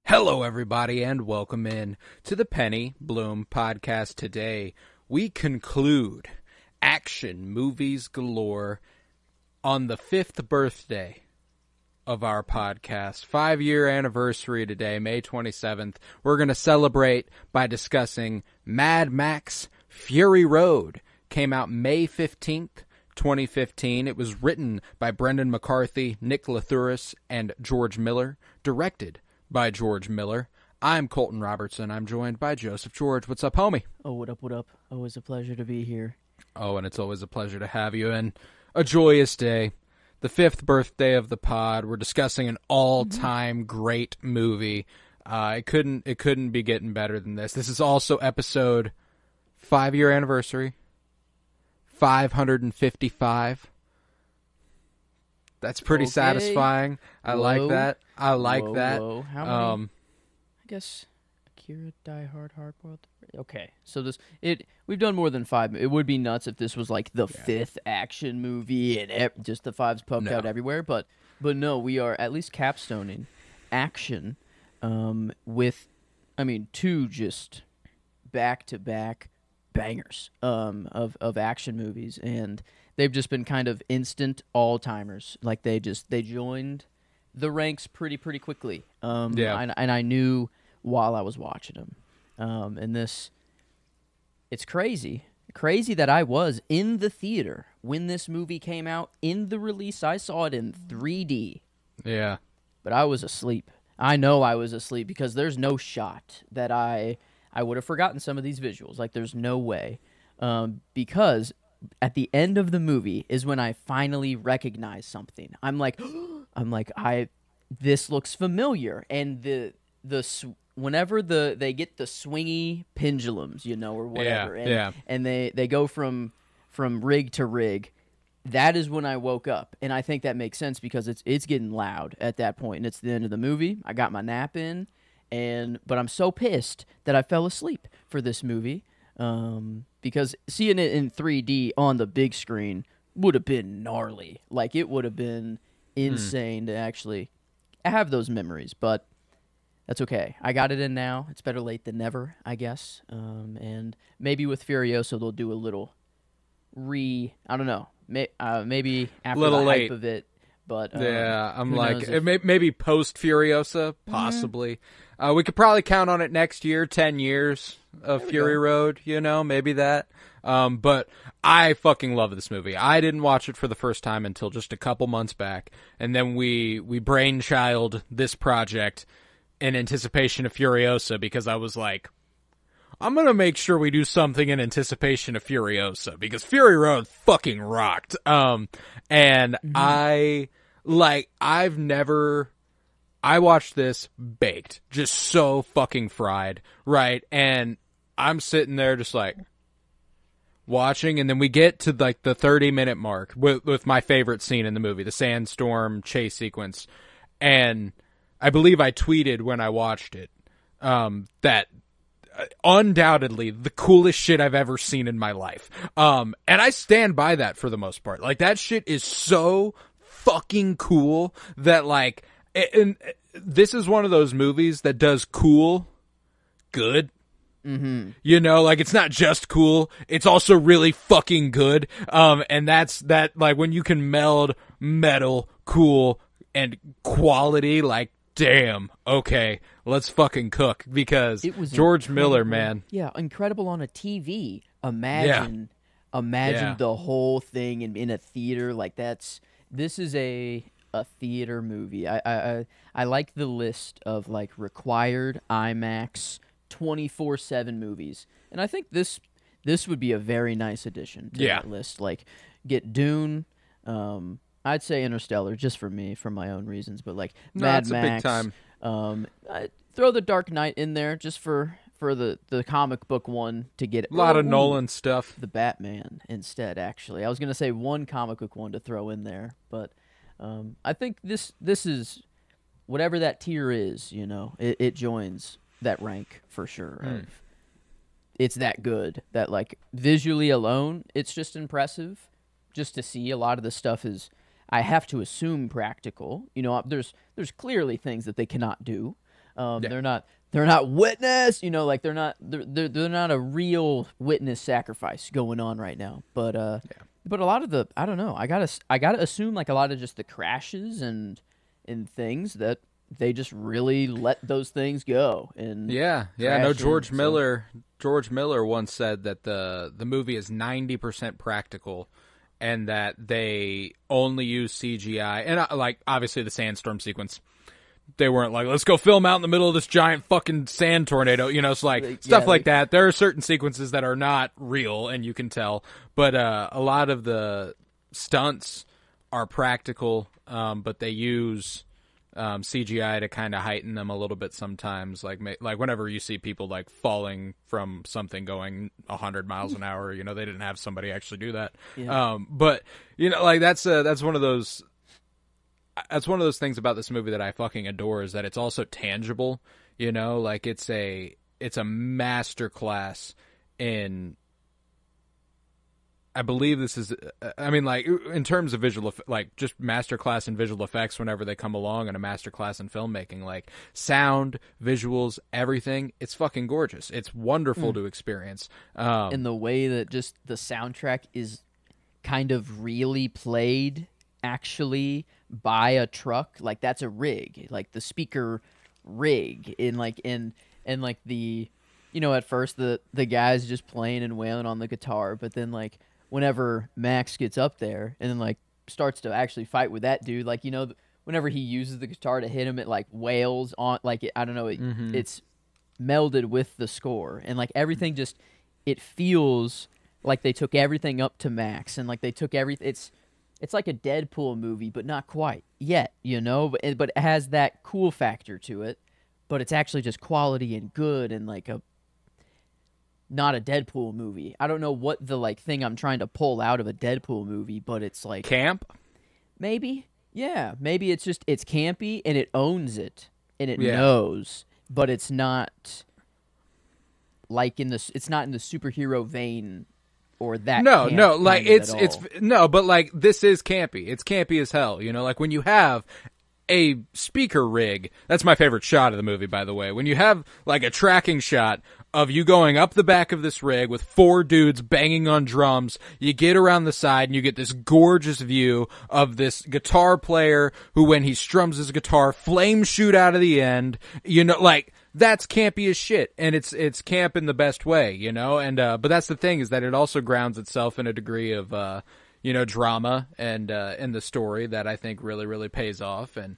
Hello, everybody, and welcome in to the Penny Bloom Podcast. Today, we conclude Action Movies Galore on the 5th birthday of our podcast. 5-year anniversary today, May 27th. We're going to celebrate by discussing Mad Max Fury Road. Came out May 15th. 2015. It was written by Brendan McCarthy, Nick Lathuris, and George Miller. Directed by George Miller. I'm Colton Robertson. I'm joined by Joseph George. What's up, homie? Oh, what up, what up? Always a pleasure to be here. Oh, and it's always a pleasure to have you, and a joyous day. The 5th birthday of the pod. We're discussing an all-time great movie. It couldn't be getting better than this. This is also episode 5-year anniversary. 555. That's pretty satisfying. I like that. I like that. Whoa. How many? I guess Akira, Die Hard, Hardboiled. Okay, so we've done more than 5. It would be nuts if this was like the 5th action movie and just the 5s poked out everywhere. But no, we are at least capstoning action with, 2 just back-to-back bangers of action movies, and they've just been kind of instant all-timers. Like they joined the ranks pretty quickly. And I knew while I was watching them. And it's crazy that I was in the theater when this movie came out. In the release, I saw it in 3D. Yeah. But I was asleep. I know I was asleep because there's no shot that I would have forgotten some of these visuals. Like, there's no way. Because at the end of the movie is when I finally recognize something. I'm like, this looks familiar. And whenever they get the swingy pendulums, or whatever, and they go from rig to rig, that is when I woke up. And I think that makes sense because it's getting loud at that point, and it's the end of the movie. I got my nap in. But I'm so pissed that I fell asleep for this movie because seeing it in 3D on the big screen would have been gnarly. Like, it would have been insane to actually have those memories. But that's okay. I got it in now. It's better late than never, I guess. And maybe with Furiosa they'll do a little I don't know. Maybe after little the late. Hype of it. But I'm like, maybe post Furiosa, possibly. We could probably count on it next year, 10 years of Fury Road, maybe that. But I fucking love this movie. I didn't watch it for the first time until just a couple months back, and then we brainchild this project in anticipation of Furiosa because I was like, I'm going to make sure we do something in anticipation of Furiosa because Fury Road fucking rocked. I watched this baked, just so fucking fried, right? And I'm sitting there just like watching, and then we get to like the 30-minute mark with my favorite scene in the movie, the sandstorm chase sequence. And I believe I tweeted when I watched it that undoubtedly the coolest shit I've ever seen in my life. And I stand by that for the most part. Like, that shit is so fucking cool that, like, and this is one of those movies that does cool good. Like, it's not just cool, it's also really fucking good. And that's that, like, when you can meld metal, cool, and quality, like, damn, okay, let's fucking cook, because George Miller, man. Yeah, incredible on a TV. Imagine the whole thing in a theater. Like, this is a theater movie. I like the list of, like, required IMAX 24/7 movies. And I think this would be a very nice addition to that list. Like, get Dune, I'd say Interstellar, just for me, for my own reasons, but like Mad Max. A big time. Throw the Dark Knight in there just for the comic book one to get it. A lot of Nolan stuff. The Batman instead, actually. I was going to say one comic book one to throw in there, but I think this is whatever that tier is, it joins that rank for sure. It's that good that, like, visually alone, it's just impressive. Just to see a lot of the stuff is, I have to assume, practical. There's clearly things that they cannot do. They're not witness, you know, like they're not a real witness sacrifice going on right now. But but a lot of I don't know. I gotta assume like a lot of just the crashes and things that they just really let those things go. And no, George Miller once said that the movie is 90% practical, and that they only use CGI. And like obviously the sandstorm sequence, they weren't like, let's go film out in the middle of this giant fucking sand tornado. You know, it's like stuff like that. There are certain sequences that are not real, and you can tell. But a lot of the stunts are practical, but they use CGI to kind of heighten them a little bit sometimes. Like whenever you see people like falling from something going 100 miles an hour, you know, they didn't have somebody actually do that. Yeah. But you know, like that's one of those. That's one of those things about this movie that I fucking adore, is that it's also tangible, you know, like it's a masterclass in, I believe this is, I mean, like in terms of like just masterclass in visual effects whenever they come along, and a masterclass in filmmaking, like sound, visuals, everything. It's fucking gorgeous. It's wonderful to experience. And the way that just the soundtrack is kind of really played actually by a truck, like that's a rig, like the speaker rig in like the, you know, at first the guy's just playing and wailing on the guitar, but then like whenever Max gets up there and then like starts to actually fight with that dude, like, you know, whenever he uses the guitar to hit him, it like wails on, like I don't know, it's melded with the score, and like everything just, it feels like they took everything up to max, and like they took everything. It's like a Deadpool movie, but not quite yet, you know? But it has that cool factor to it, but it's actually just quality and good, and like not a Deadpool movie. I don't know what the like thing I'm trying to pull out of a Deadpool movie, but it's like camp? Maybe. Yeah, maybe it's campy and it owns it and it knows, but it's not like it's not in the superhero vein. Or that no, like but like this is campy. It's campy as hell, you know. Like when you have a speaker rig, that's my favorite shot of the movie, by the way. When you have like a tracking shot of you going up the back of this rig with 4 dudes banging on drums, you get around the side and you get this gorgeous view of this guitar player who, when he strums his guitar, flames shoot out of the end. You know, like. That's campy as shit, and it's camp in the best way, you know. And but that's the thing, is that it also grounds itself in a degree of you know, drama and in the story that I think really, really pays off. And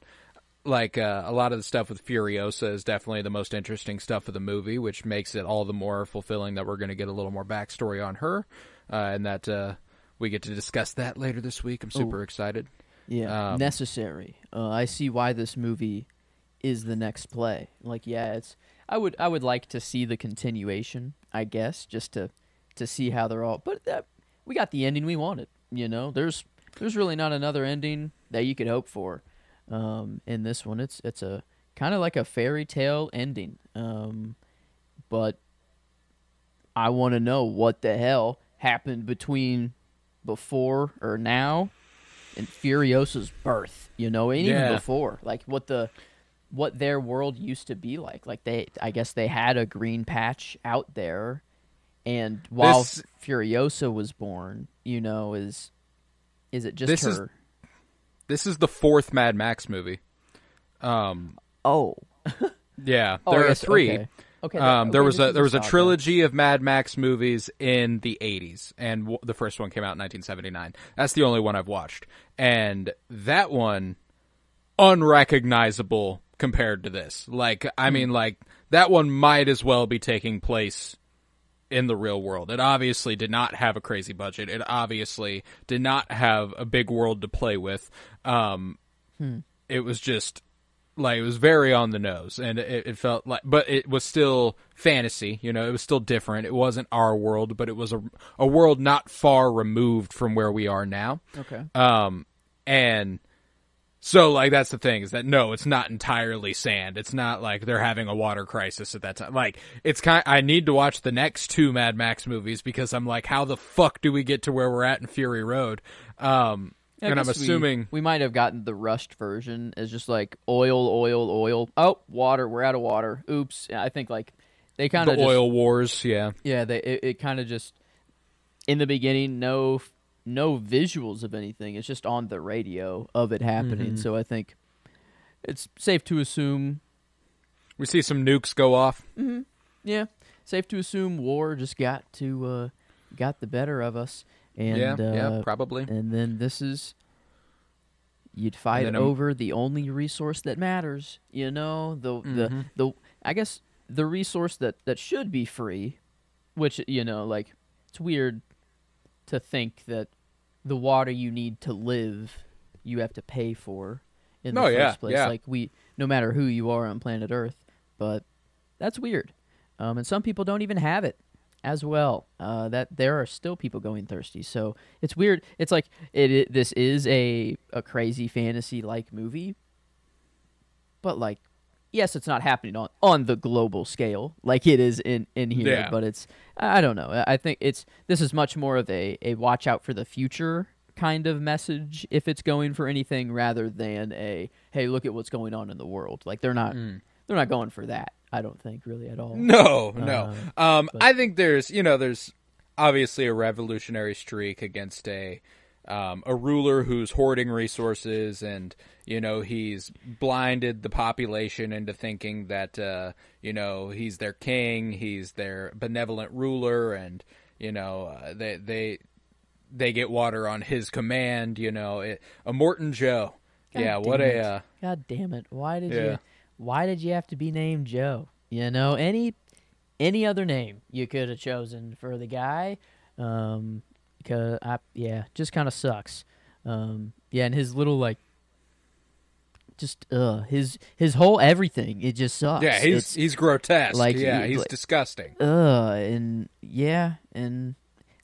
like a lot of the stuff with Furiosa is definitely the most interesting stuff of the movie, which makes it all the more fulfilling that we're going to get a little more backstory on her, and that we get to discuss that later this week. I'm super excited. Yeah, necessary. I see why this movie is the next play. Like, yeah, it's I would like to see the continuation, I guess, just to see how they're all. But we got the ending we wanted. You know, there's really not another ending that you could hope for. In this one, it's a kind of like a fairy tale ending. But I want to know what the hell happened between before or now and Furiosa's birth. You know, and even before, like what their world used to be like. Like I guess they had a green patch out there, and while Furiosa was born, you know, is it just her? This is the 4th Mad Max movie. Oh. Yeah, there are 3. Okay. There was a trilogy of Mad Max movies in the 80s, and the first one came out in 1979. That's the only one I've watched, and that one, unrecognizable compared to this. Like, I mean, like, that one might as well be taking place in the real world. It obviously did not have a crazy budget. It obviously did not have a big world to play with. It was just, like, it was very on the nose, and it felt like, but it was still fantasy, you know, it was still different. It wasn't our world, but it was a world not far removed from where we are now. Okay. And so, like, that's the thing, is that, no, it's not entirely sand. It's not like they're having a water crisis at that time. Like, it's I need to watch the next 2 Mad Max movies, because I'm like, how the fuck do we get to where we're at in Fury Road? I And I'm guess assuming we might have gotten the rushed version as just like oil, oil, oil. Oh, water. We're out of water. Oops. I think like they kind the of just oil wars, yeah. yeah. It kind of just in the beginning no visuals of anything. It's just on the radio of it happening. So I think it's safe to assume. We see some nukes go off. Yeah, safe to assume war just got the better of us. And, yeah, probably. And then this is you'd fight over the only resource that matters. You know, the I guess the resource that should be free, which you know, like it's weird to think that the water you need to live, you have to pay for in the first place. Yeah. Like no matter who you are on planet Earth, but that's weird. And some people don't even have it as well. That there are still people going thirsty. So it's weird. It's like this is a crazy fantasy like movie, but like yes, it's not happening on the global scale like it is in here. Yeah. But it's I don't know. I think this is much more of a watch out for the future kind of message if it's going for anything rather than a hey look at what's going on in the world. Like they're not going for that. I don't think really at all. No. I think there's obviously a revolutionary streak against a ruler who's hoarding resources, and he's blinded the population into thinking that he's their king, he's their benevolent ruler, and they get water on his command. A Morton Joe. God damn it! Why did you have to be named Joe? Any other name you could have chosen for the guy, just kind of sucks. And his little like, just his whole everything, it just sucks. Yeah, he's grotesque. Like he's disgusting. And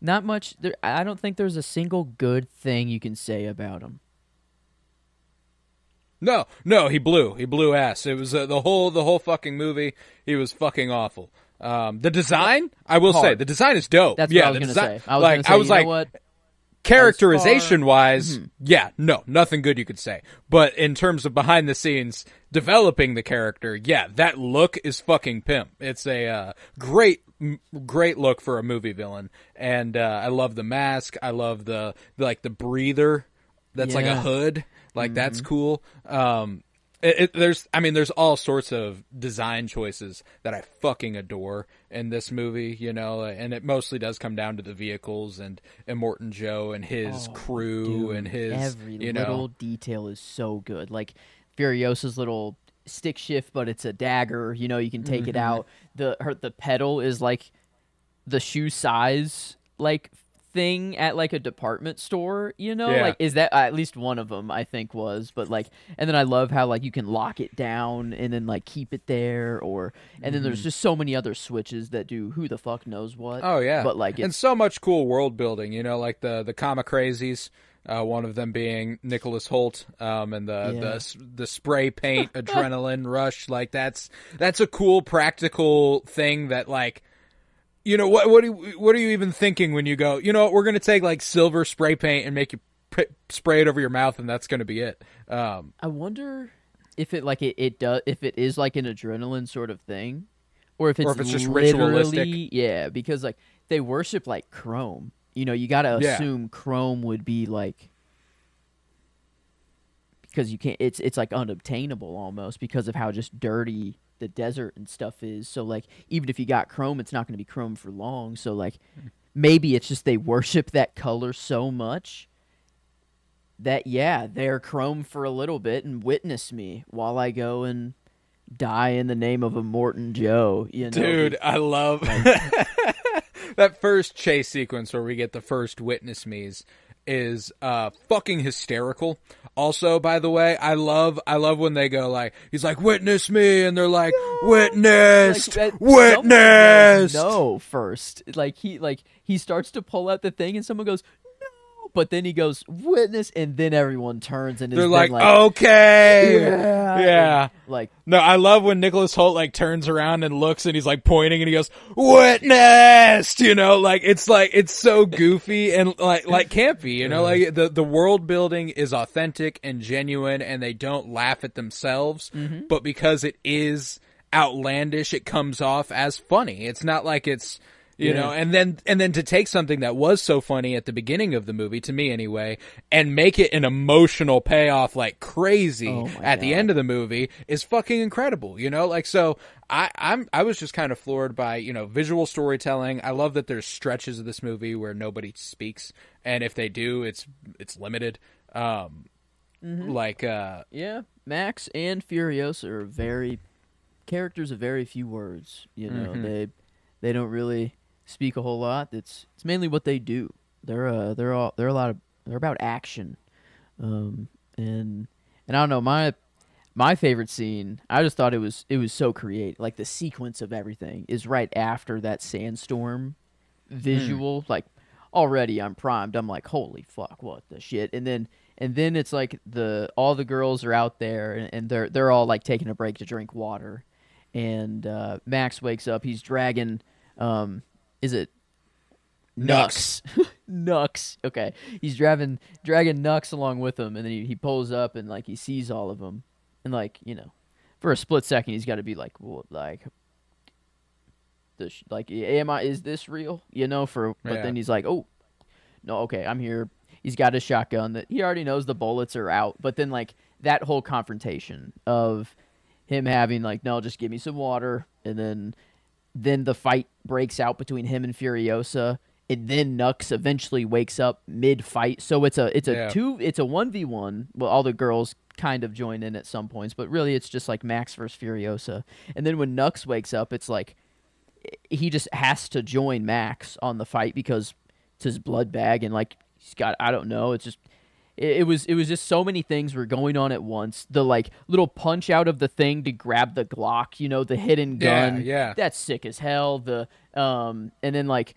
not much. I don't think there's a single good thing you can say about him. No, he blew ass. It was the whole fucking movie. He was fucking awful. The design, I will say, the design is dope. That's what I was going to say. I was like, what? Characterization wise, nothing good you could say. But in terms of behind the scenes developing the character, that look is fucking pimp. It's a great look for a movie villain, and I love the mask. I love the breather. That's like a hood. Like that's cool. There's all sorts of design choices that I fucking adore in this movie, and it mostly does come down to the vehicles and Morton Joe and his crew and his every little detail is so good. Like Furiosa's little stick shift, but it's a dagger. You can take it out. The pedal is like the shoe size, like thing at like a department store, like is that at least one of them I think was, but like, and then I love how like you can lock it down and then like keep it there, and then there's just so many other switches that do who the fuck knows what. Oh yeah, but like and so much cool world building, like the comma crazies. One of them being Nicholas Hoult, and the spray paint adrenaline rush. Like that's a cool practical thing that like. What are you even thinking when you go, we're going to take like silver spray paint and make you spray it over your mouth and that's going to be it. I wonder if it like it does, if it is like an adrenaline sort of thing, or if it's just ritualistic. Yeah, because like they worship like chrome. You got to assume chrome would be like, because you can't. It's like unobtainable almost because of how just dirty the desert and stuff is. So like even if you got chrome, it's not going to be chrome for long. So like maybe it's just they worship that color so much that they're chrome for a little bit and witness me while I go and die in the name of a Morton Joe. Dude, I love that first chase sequence where we get the first witness me's is fucking hysterical. Also, by the way, I love when they go like, he's like, witness me, and they're like, witnessed, witnessed. No, first, like he starts to pull out the thing, and someone goes, no, but then he goes witness, and then everyone turns and they're like, okay, yeah. Like, no, I love when Nicholas Hoult like turns around and looks, and he's like pointing, and he goes, witnessed, like it's so goofy and like campy, like the world building is authentic and genuine, and they don't laugh at themselves, but because it is outlandish, it comes off as funny. It's not like it's and then to take something that was so funny at the beginning of the movie, to me anyway, and make it an emotional payoff like crazy at the end of the movie is fucking incredible. So I was just kind of floored by visual storytelling. I love that there's stretches of this movie where nobody speaks, and if they do, it's limited. Max and Furiosa are characters of very few words. They don't really speak a whole lot. It's mainly what they do. They're about action, and I don't know, my favorite scene. I just thought it was so creative. Like the sequence of everything is right after that sandstorm visual. Like already I'm primed. I'm like, holy fuck, what the shit? And then it's like all the girls are out there and they're all like taking a break to drink water, and Max wakes up. He's dragging. Is it Nux? Nux. Okay. He's dragging Nux along with him, and then he pulls up and like he sees all of them, and like for a split second he's got to be like, what, like, is this real? But then he's like, oh no, okay, I'm here. He's got a shotgun that he already knows the bullets are out, but then like that whole confrontation of him having like, no, just give me some water, and then the fight breaks out between him and Furiosa, and then Nux eventually wakes up mid-fight. So it's a 1v1. Well, all the girls kind of join in at some points, but really it's just like Max versus Furiosa. And then when Nux wakes up, it's like he just has to join Max on the fight because it's his blood bag, and like he's got, I don't know, it's just it was just so many things were going on at once. The like little punch out of the thing to grab the Glock, the hidden gun. Yeah. That's sick as hell. And then like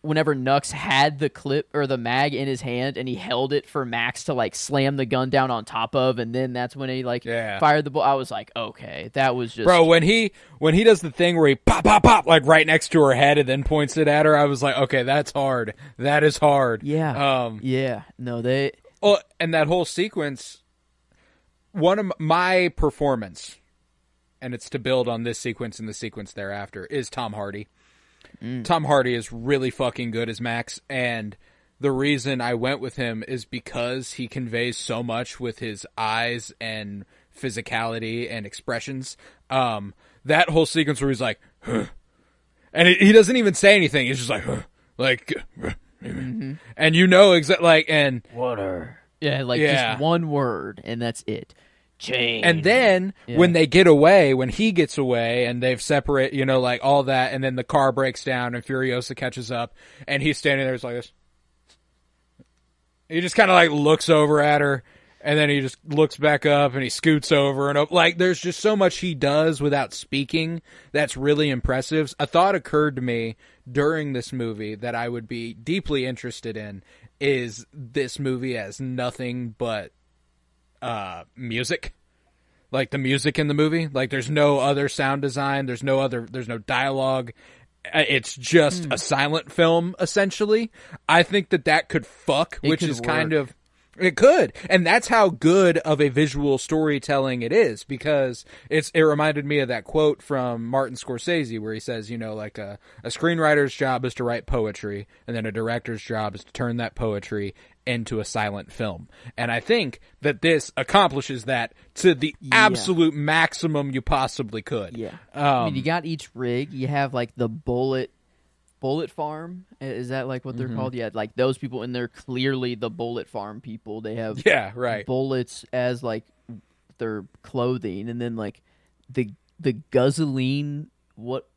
whenever Nux had the clip or the mag in his hand and he held it for Max to like slam the gun down on top of, and then that's when he like fired the bullet. I was like, okay, that was just, bro, when he does the thing where he pop like right next to her head and then points it at her, I was like, okay, that's hard. That is hard. Oh, and that whole sequence, one of my performance, and it's to build on this sequence and the sequence thereafter, is Tom Hardy. Tom Hardy is really fucking good as Max, and the reason I went with him is because he conveys so much with his eyes and physicality and expressions. That whole sequence where he's like, huh. And he doesn't even say anything. He's just like, huh. Like, and exactly, like, and water. Yeah, like just one word, and that's it. Change. And then when they get away, when he gets away, and they've separate, like all that, and then the car breaks down, and Furiosa catches up, and he's standing there, just like this. He just kind of like looks over at her, and then he just looks back up, and he scoots over and up. Like, there's just so much he does without speaking that's really impressive. A thought occurred to me during this movie that I would be deeply interested in is this movie has nothing but music. Like the music in the movie. Like there's no other sound design. There's no dialogue. It's just a silent film, essentially. I think that could fuck, which is kind of... It could. And that's how good of a visual storytelling it is, because it reminded me of that quote from Martin Scorsese where he says, like a screenwriter's job is to write poetry, and then a director's job is to turn that poetry into a silent film. And I think that this accomplishes that to the absolute maximum you possibly could. Yeah. I mean, you got each rig. You have like the bullet farm. Is that like what they're called? Yeah, like those people, and they're clearly the bullet farm people. They have bullets as like their clothing, and then like the guzzling. What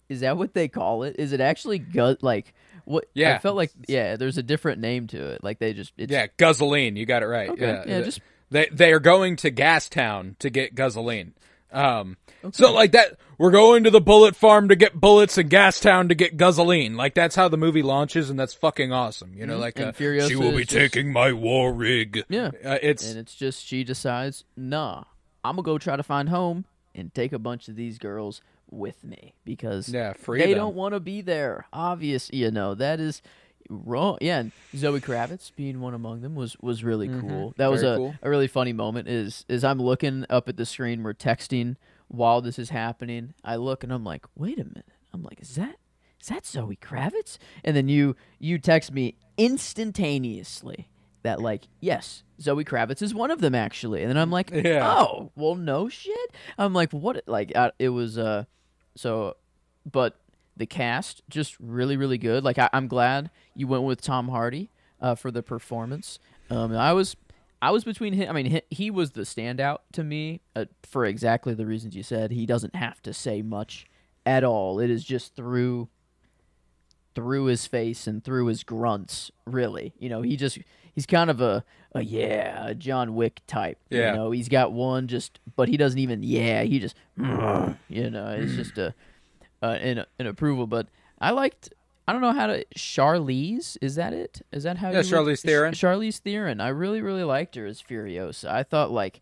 is that? What they call it? Is it actually like what? Yeah, I felt like there's a different name to it. Like they just guzzling. You got it right. Okay. Yeah, they are going to Gastown to get guzzling. So like that, we're going to the bullet farm to get bullets and Gastown to get gasoline. Like, that's how the movie launches, and that's fucking awesome. You know, like, she will be taking my war rig. Yeah. And it's just, she decides, nah, I'm going to go try to find home and take a bunch of these girls with me because they don't want to be there. Obvious, you know, that is wrong. Yeah, and Zoe Kravitz being one among them was really cool. That was a really funny moment is I'm looking up at the screen, we're texting while this is happening. I look and I'm like, wait a minute. I'm like, is that Zoe Kravitz? And then you text me instantaneously that, like, yes, Zoe Kravitz is one of them actually. And then I'm like, oh, well, no shit. I'm like, what? Like, it was but the cast just really, really good. Like, I'm glad you went with Tom Hardy for the performance. I was between him. I mean, he was the standout to me for exactly the reasons you said. He doesn't have to say much at all. It is just through his face and through his grunts, really. You know, he's kind of a John Wick type. Yeah. You know, he's got one but he doesn't even, he just, you know, it's just an approval. But I don't know how to, Charlize, is that it? Is that how you Charlize Theron. Charlize Theron. I really, really liked her as Furiosa. I thought, like,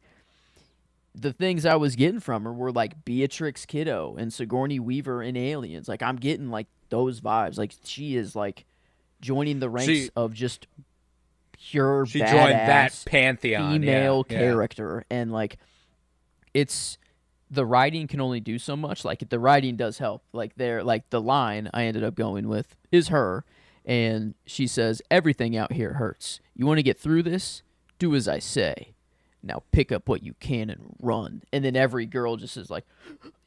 the things I was getting from her were, like, Beatrix Kiddo and Sigourney Weaver in Aliens. Like, I'm getting, like, those vibes. Like, she is, like, joining the ranks of just pure she badass joined that pantheon female character. And, like, the writing can only do so much. Like, the writing does help. Like, the line I ended up going with is her, and she says, everything out here hurts. You want to get through this? Do as I say. Now pick up what you can and run. And then every girl just is like,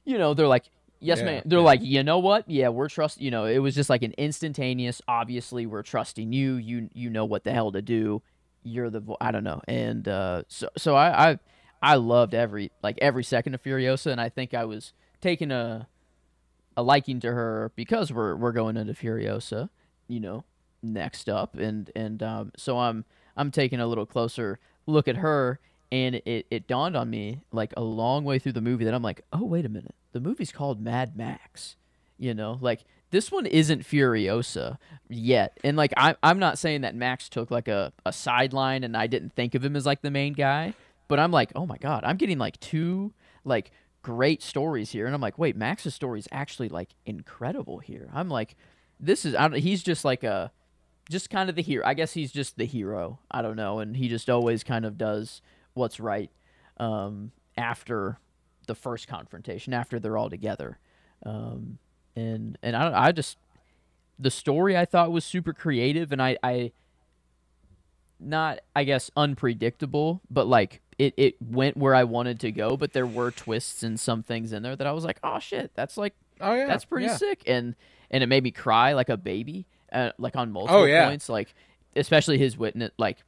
you know, they're like, yes, ma'am. They're like, you know what? Yeah, we're you know, it was just like an instantaneous, obviously we're trusting you. You know what the hell to do. You're I don't know. And so I loved every second of Furiosa, and I think I was taking a liking to her because we're going into Furiosa, you know, next up, and so I'm taking a little closer look at her, and it dawned on me, like, a long way through the movie that I'm like, oh, wait a minute, the movie's called Mad Max, you know, like, this one isn't Furiosa yet. And, like, I'm not saying that Max took, like, a sideline and I didn't think of him as, like, the main guy. But I'm like, oh, my God, I'm getting, like, two, like, great stories here. And I'm like, wait, Max's story is actually, like, incredible here. I'm like, he's just, like, just kind of the hero. I guess he's just the hero. I don't know. And he just always kind of does what's right after the first confrontation, after they're all together. And I just, the story I thought was super creative, and I not, I guess, unpredictable, but, like, it went where I wanted to go, but there were twists and some things in there that I was like, oh, shit, that's, like, that's pretty sick. And it made me cry like a baby, like, on multiple points, like, especially his witness, like,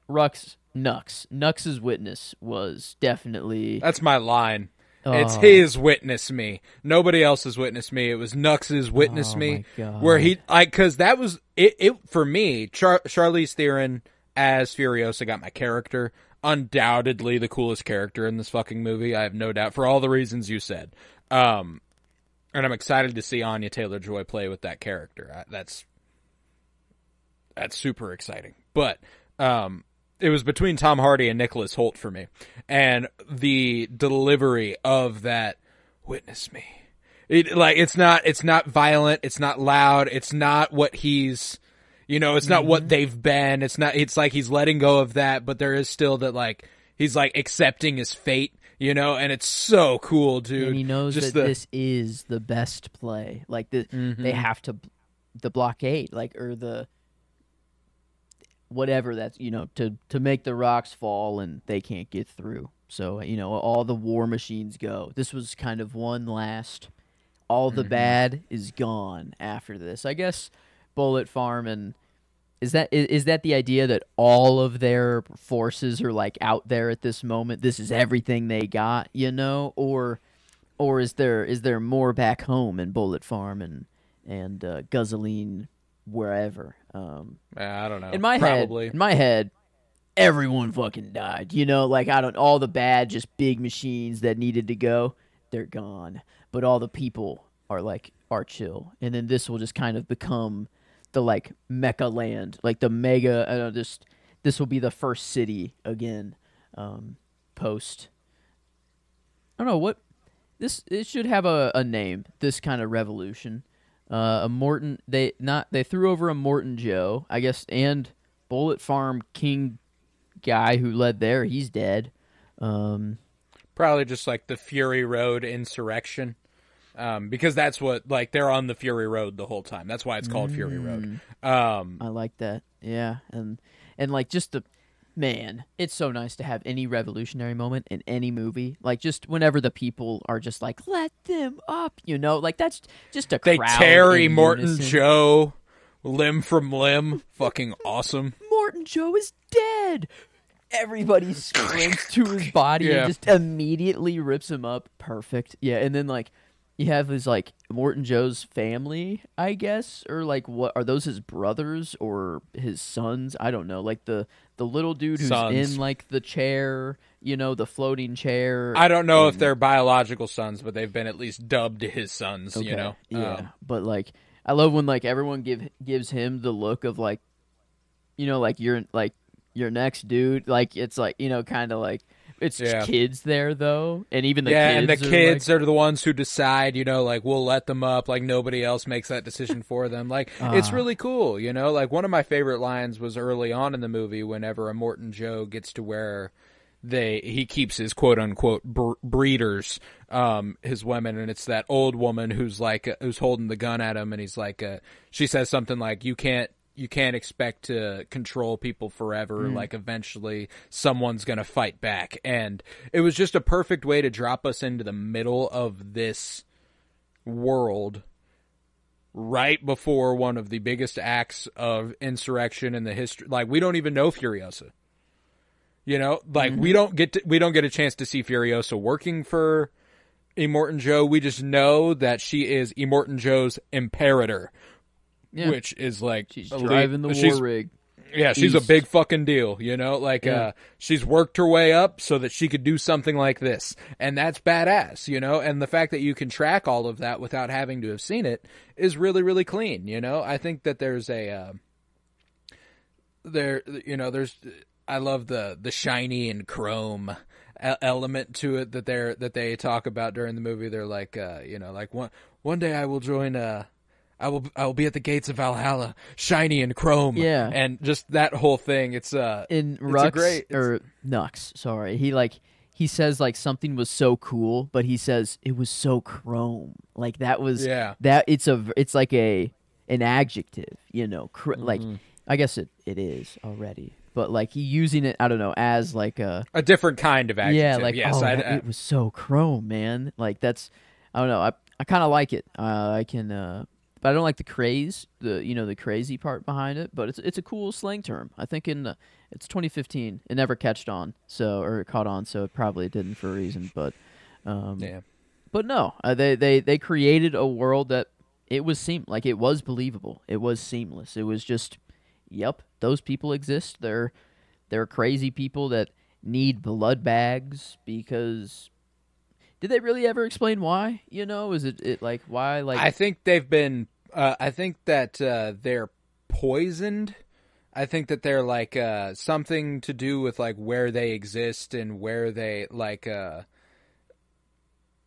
Nux's witness was definitely... That's my line. It's his witness me. Nobody else's witness me. It was Nux's witness me. My God. Where he, like, because that was it for me. Charlize Theron as Furiosa got my character. Undoubtedly the coolest character in this fucking movie. I have no doubt, for all the reasons you said. And I'm excited to see Anya Taylor-Joy play with that character. That's super exciting. But it was between Tom Hardy and Nicholas Hoult for me. And the delivery of that witness me. It's not violent, it's not loud, it's not what he's, you know, it's not what they've been. It's like he's letting go of that, but there is still that, like, he's, like, accepting his fate, you know, and it's so cool, dude. And he knows this is the best play. Like, they have to, the blockade, like, or the, whatever that's, you know, to make the rocks fall and they can't get through. So, you know, all the war machines go. This was kind of one last, all the bad is gone after this. I guess Bullet Farm, and is that the idea that all of their forces are, like, out there at this moment? This is everything they got, you know, or is there more back home in Bullet Farm and Guzzling wherever? I don't know. In my head, everyone fucking died. You know, like, all the bad, just big machines that needed to go. they're gone, but all the people are chill, and then this will just kind of become the like mecha land, like the mega. Just this will be the first city again, post. I don't know what this. It should have a name. This kind of revolution. A Morton. They threw over a Morton Joe, I guess, and Bullet Farm King guy who led there. He's dead. Probably just like the Fury Road insurrection. Because that's what, like, they're on the Fury Road the whole time. That's why it's called Fury Road. I like that. Yeah, and like just man, it's so nice to have any revolutionary moment in any movie. Like just whenever the people are just like, let them up, like that's just a crowd. They tear in Morton unison. Joe limb from limb. Fucking awesome. Morton Joe is dead. Everybody sprints to his body and just immediately rips him up. Perfect. Yeah, and then like you have his like Morton Joe's family, I guess, or like what are those his brothers or his sons? I don't know. Like the little dude who's in like the chair, the floating chair. I don't know if they're biological sons, but they've been at least dubbed his sons. Okay. Yeah, but like I love when like everyone gives him the look of like, like you're next, dude. Like it's like kind of like. It's just kids there, though, and even the kids. And the kids are the ones who decide, like, we'll let them up, like, nobody else makes that decision for them. Like, it's really cool, Like, one of my favorite lines was early on in the movie whenever a Morton Joe gets to where he keeps his quote-unquote breeders, his women, and it's that old woman who's, like, who's holding the gun at him, and he's like, she says something like, you can't expect to control people forever. Like eventually someone's going to fight back. And it was just a perfect way to drop us into the middle of this world right before one of the biggest acts of insurrection in the history. Like we don't even know Furiosa. Like we don't get a chance to see Furiosa working for Immortan Joe. We just know that she is Immortan Joe's imperator. Yeah. Which is like she's driving the war rig. Yeah, she's a big fucking deal, Like she's worked her way up so that she could do something like this, and that's badass, And the fact that you can track all of that without having to have seen it is really, really clean, I think that there's I love the shiny and chrome element to it that they talk about during the movie. They're like, like one day I will join I will be at the gates of Valhalla, shiny and chrome. Yeah, and just that whole thing. It's in Rux or Nux. Sorry, he says like something was so cool, but he says it was so chrome. Like that was that it's like an adjective. Like I guess it is already, but like he using it. I don't know as like a different kind of adjective. Yeah, like it was so chrome, man. Like that's I don't know. I kind of like it. I can. But I don't like the craze, the crazy part behind it. But it's a cool slang term. I think it's 2015. It never caught on, so it probably didn't for a reason. But But no, they created a world that it was it was believable. It was seamless. It was just, yep, those people exist. They're crazy people that need blood bags because. Did they really ever explain why? Is it like why? Like I think they've been. I think that they're poisoned. I think that they're like something to do with like where they exist and where they like.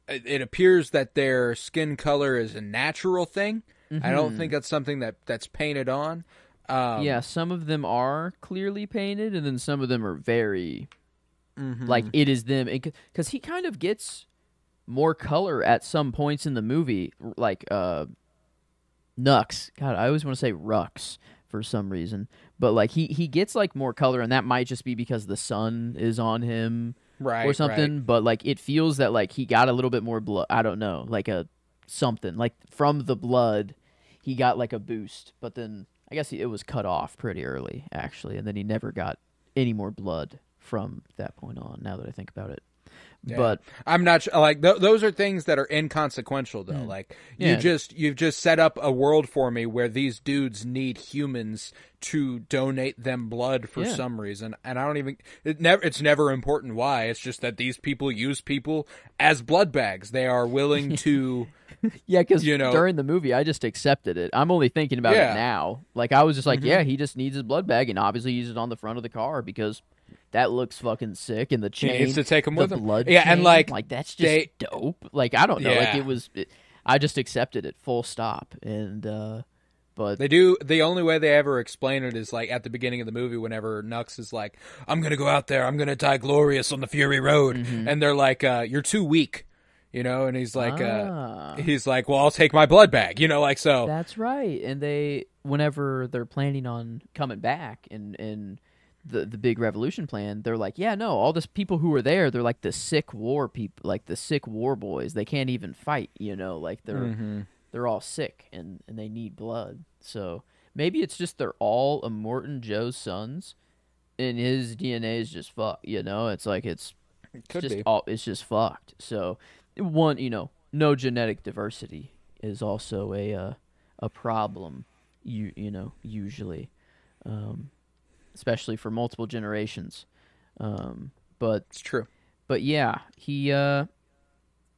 It appears that their skin color is a natural thing. Mm-hmm. I don't think that's something that's painted on. Yeah, some of them are clearly painted, and then some of them are very like it is them. Because he kind of gets more color at some points in the movie, like Nux. God, I always want to say Rux for some reason, but like he gets like more color, and that might just be because the sun is on him, right, or something. Right. But like it feels that like he got a little bit more blood. I don't know, like a something like from the blood, he got like a boost. But then I guess it was cut off pretty early, actually, and then he never got any more blood from that point on. Now that I think about it. Yeah. But I'm not like those are things that are inconsequential though. Like you've just set up a world for me where these dudes need humans to donate them blood for some reason, and I don't even it's never important why. It's just that these people use people as blood bags. They are willing to because during the movie I just accepted it. I'm only thinking about it now. Like I was just like, he just needs his blood bag, and obviously he's on the front of the car because that looks fucking sick, and the chain, he needs to take him with him. Blood yeah, chain, and like that's just dope. Like I don't know, Yeah. like I just accepted it, full stop. And but they do. The only way they ever explain it is like at the beginning of the movie, whenever Nux is like, "I'm gonna go out there, I'm gonna die glorious on the Fury Road," and they're like, "You're too weak," and he's like, "Well, I'll take my blood bag," like so. That's right. And whenever they're planning on coming back and the big revolution plan, they're like, yeah, no, all this people who were there, they're like the sick war people, like the sick war boys. They can't even fight, like they're all sick and they need blood. So maybe it's just they're all Immortan Joe's sons, and his DNA is just fucked. It's like it's just fucked. So no genetic diversity is also a problem. Usually. Especially for multiple generations. But it's true. But yeah, he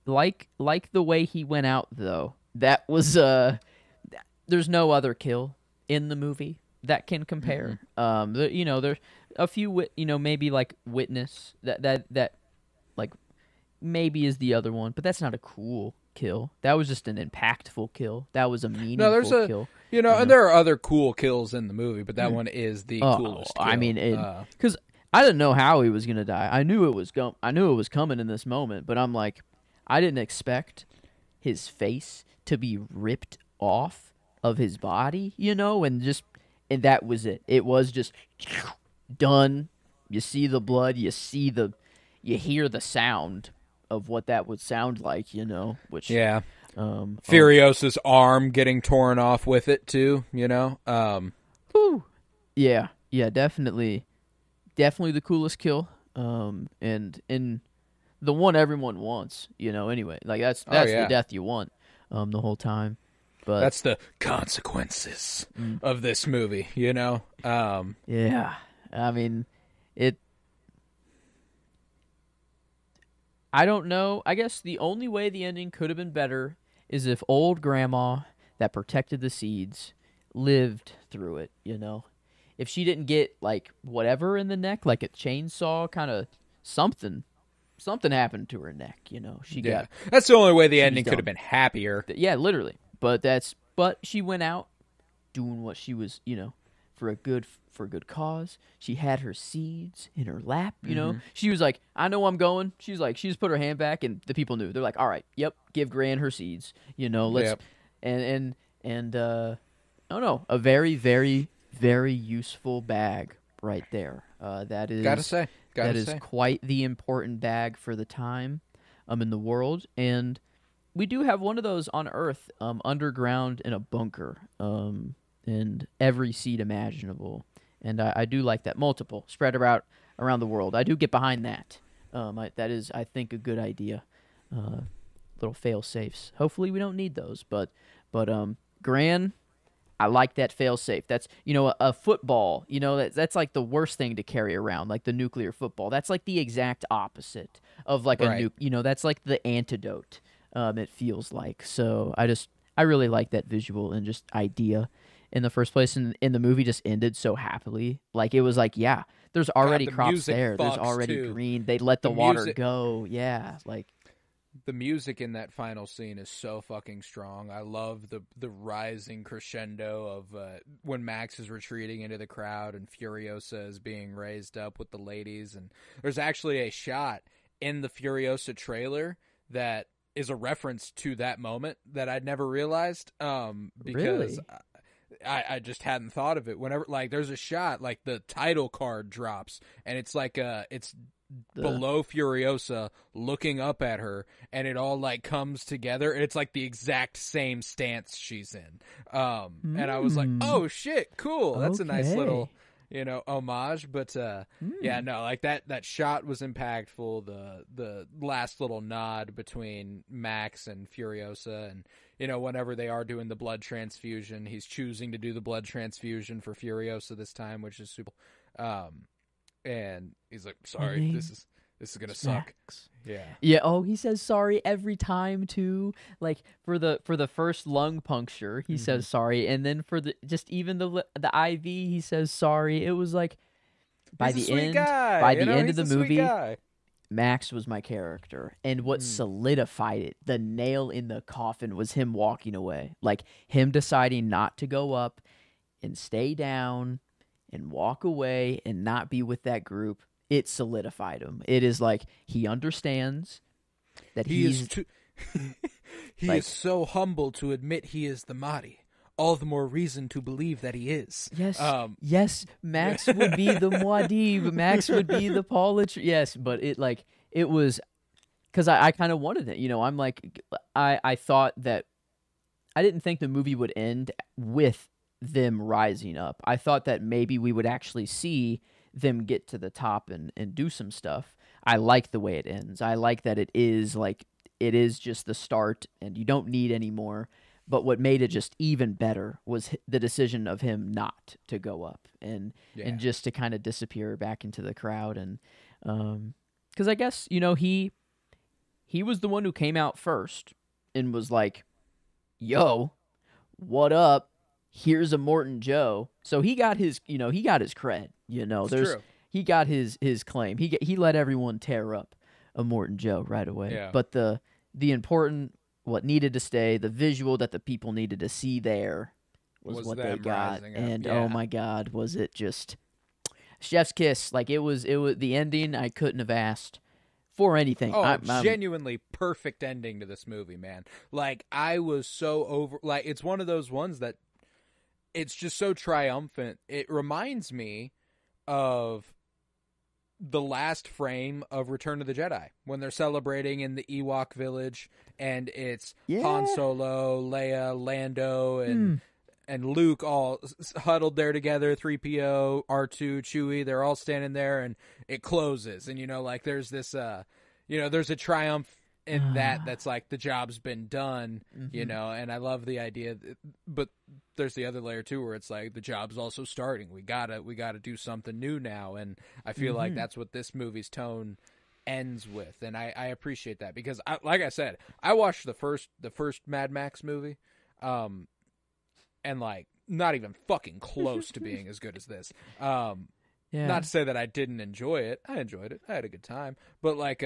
like the way he went out though. That was there's no other kill in the movie that can compare. There's a few maybe like Witness that like maybe is the other one, but that's not a cool kill. That was just an impactful kill. That was a meaningful kill. And there are other cool kills in the movie, but that one is the coolest kill. I mean, because I didn't know how he was gonna die. I knew it was coming in this moment, but I'm like, I didn't expect his face to be ripped off of his body, and that was it. It was just done. You see the blood. You hear the sound of what that would sound like, which Furiosa's arm getting torn off with it too, Yeah, definitely the coolest kill, and the one everyone wants, anyway. Like that's the death you want, the whole time. But that's the consequences of this movie, Yeah, I mean, I don't know. I guess the only way the ending could have been better is if old grandma that protected the seeds lived through it, If she didn't get, like, whatever in the neck, like a chainsaw, kind of something happened to her neck, She got. That's the only way the ending could have been happier. Yeah, literally. But she went out doing what she was, for a good cause. She had her seeds in her lap, She was like, I know I'm going. She's like, she just put her hand back, and the people knew. They're like, all right, yep, give Gran her seeds, let's and I don't know, a very, very, very useful bag right there. That is quite the important bag for the time in the world. And we do have one of those on Earth, underground in a bunker, and every seed imaginable. And I do like that. Multiple, spread around the world. I do get behind that. That is, I think, a good idea. Little fail-safes. Hopefully we don't need those. But Gran, I like that fail-safe. That's, a football, that's like the worst thing to carry around, like the nuclear football. That's like the exact opposite of like a nuke. That's like the antidote, it feels like. So I really like that visual and just idea in the first place. And the movie just ended so happily. Like, it was like, yeah, there's already crops there. There's already green. They let the water go. Yeah, like. The music in that final scene is so fucking strong. I love the rising crescendo of when Max is retreating into the crowd and Furiosa is being raised up with the ladies. And there's actually a shot in the Furiosa trailer that is a reference to that moment that I'd never realized because really? I just hadn't thought of it. Whenever, like, there's a shot, like the title card drops and it's like it's below Furiosa looking up at her, and it all like comes together, and it's like the exact same stance she's in. And I was like, oh shit, cool. That's a nice little homage. But yeah, no, like that shot was impactful. The last little nod between Max and Furiosa, and whenever they are doing the blood transfusion, he's choosing to do the blood transfusion for Furiosa this time, which is super. And he's like, "Sorry, this is gonna suck." Yeah. Yeah. Oh, he says sorry every time too. Like for the first lung puncture, he says sorry, and then for the IV, he says sorry. It was like by He's the a sweet end, guy, by the end he's of the a sweet movie, guy. Max was my character, and what solidified it, the nail in the coffin, was him walking away. Like him deciding not to go up and stay down and walk away and not be with that group. It solidified him. It is like he understands that He like, is so humble to admit he is the Mahdi. All the more reason to believe that he is. Yes, yes. Max would be the Muad'Dib. Max would be the Paul. Yes, but it was because I kind of wanted it. I'm like I thought that I didn't think the movie would end with them rising up. I thought that maybe we would actually see them get to the top and do some stuff. I like the way it ends. I like that it is just the start and you don't need any more. But what made it just even better was the decision of him not to go up and just to kind of disappear back into the crowd. And because I guess he was the one who came out first and was like, "Yo, what up? Here's a Morton Joe." So he got his cred. True. He got his claim. He let everyone tear up a Morton Joe right away. Yeah. But the important, what needed to stay, the visual that the people needed to see there was what they got. And oh my God, was it just chef's kiss? Like it was the ending. I couldn't have asked for anything. Oh, genuinely perfect ending to this movie, man. Like I was so over. Like it's one of those ones that it's just so triumphant. It reminds me of the last frame of Return of the Jedi when they're celebrating in the Ewok village, and it's Han Solo, Leia, Lando, and Luke all huddled there together. 3PO, R2, Chewie, they're all standing there, and it closes. And there's this, there's a triumph in that's like the job's been done, and I love the idea, but there's the other layer too where it's like the job's also starting. We gotta do something new now, and I feel like that's what this movie's tone ends with, and I appreciate that because like I said, I watched the first Mad Max movie, and like not even fucking close to being as good as this. Not to say that I didn't enjoy it. I enjoyed it. I had a good time, but like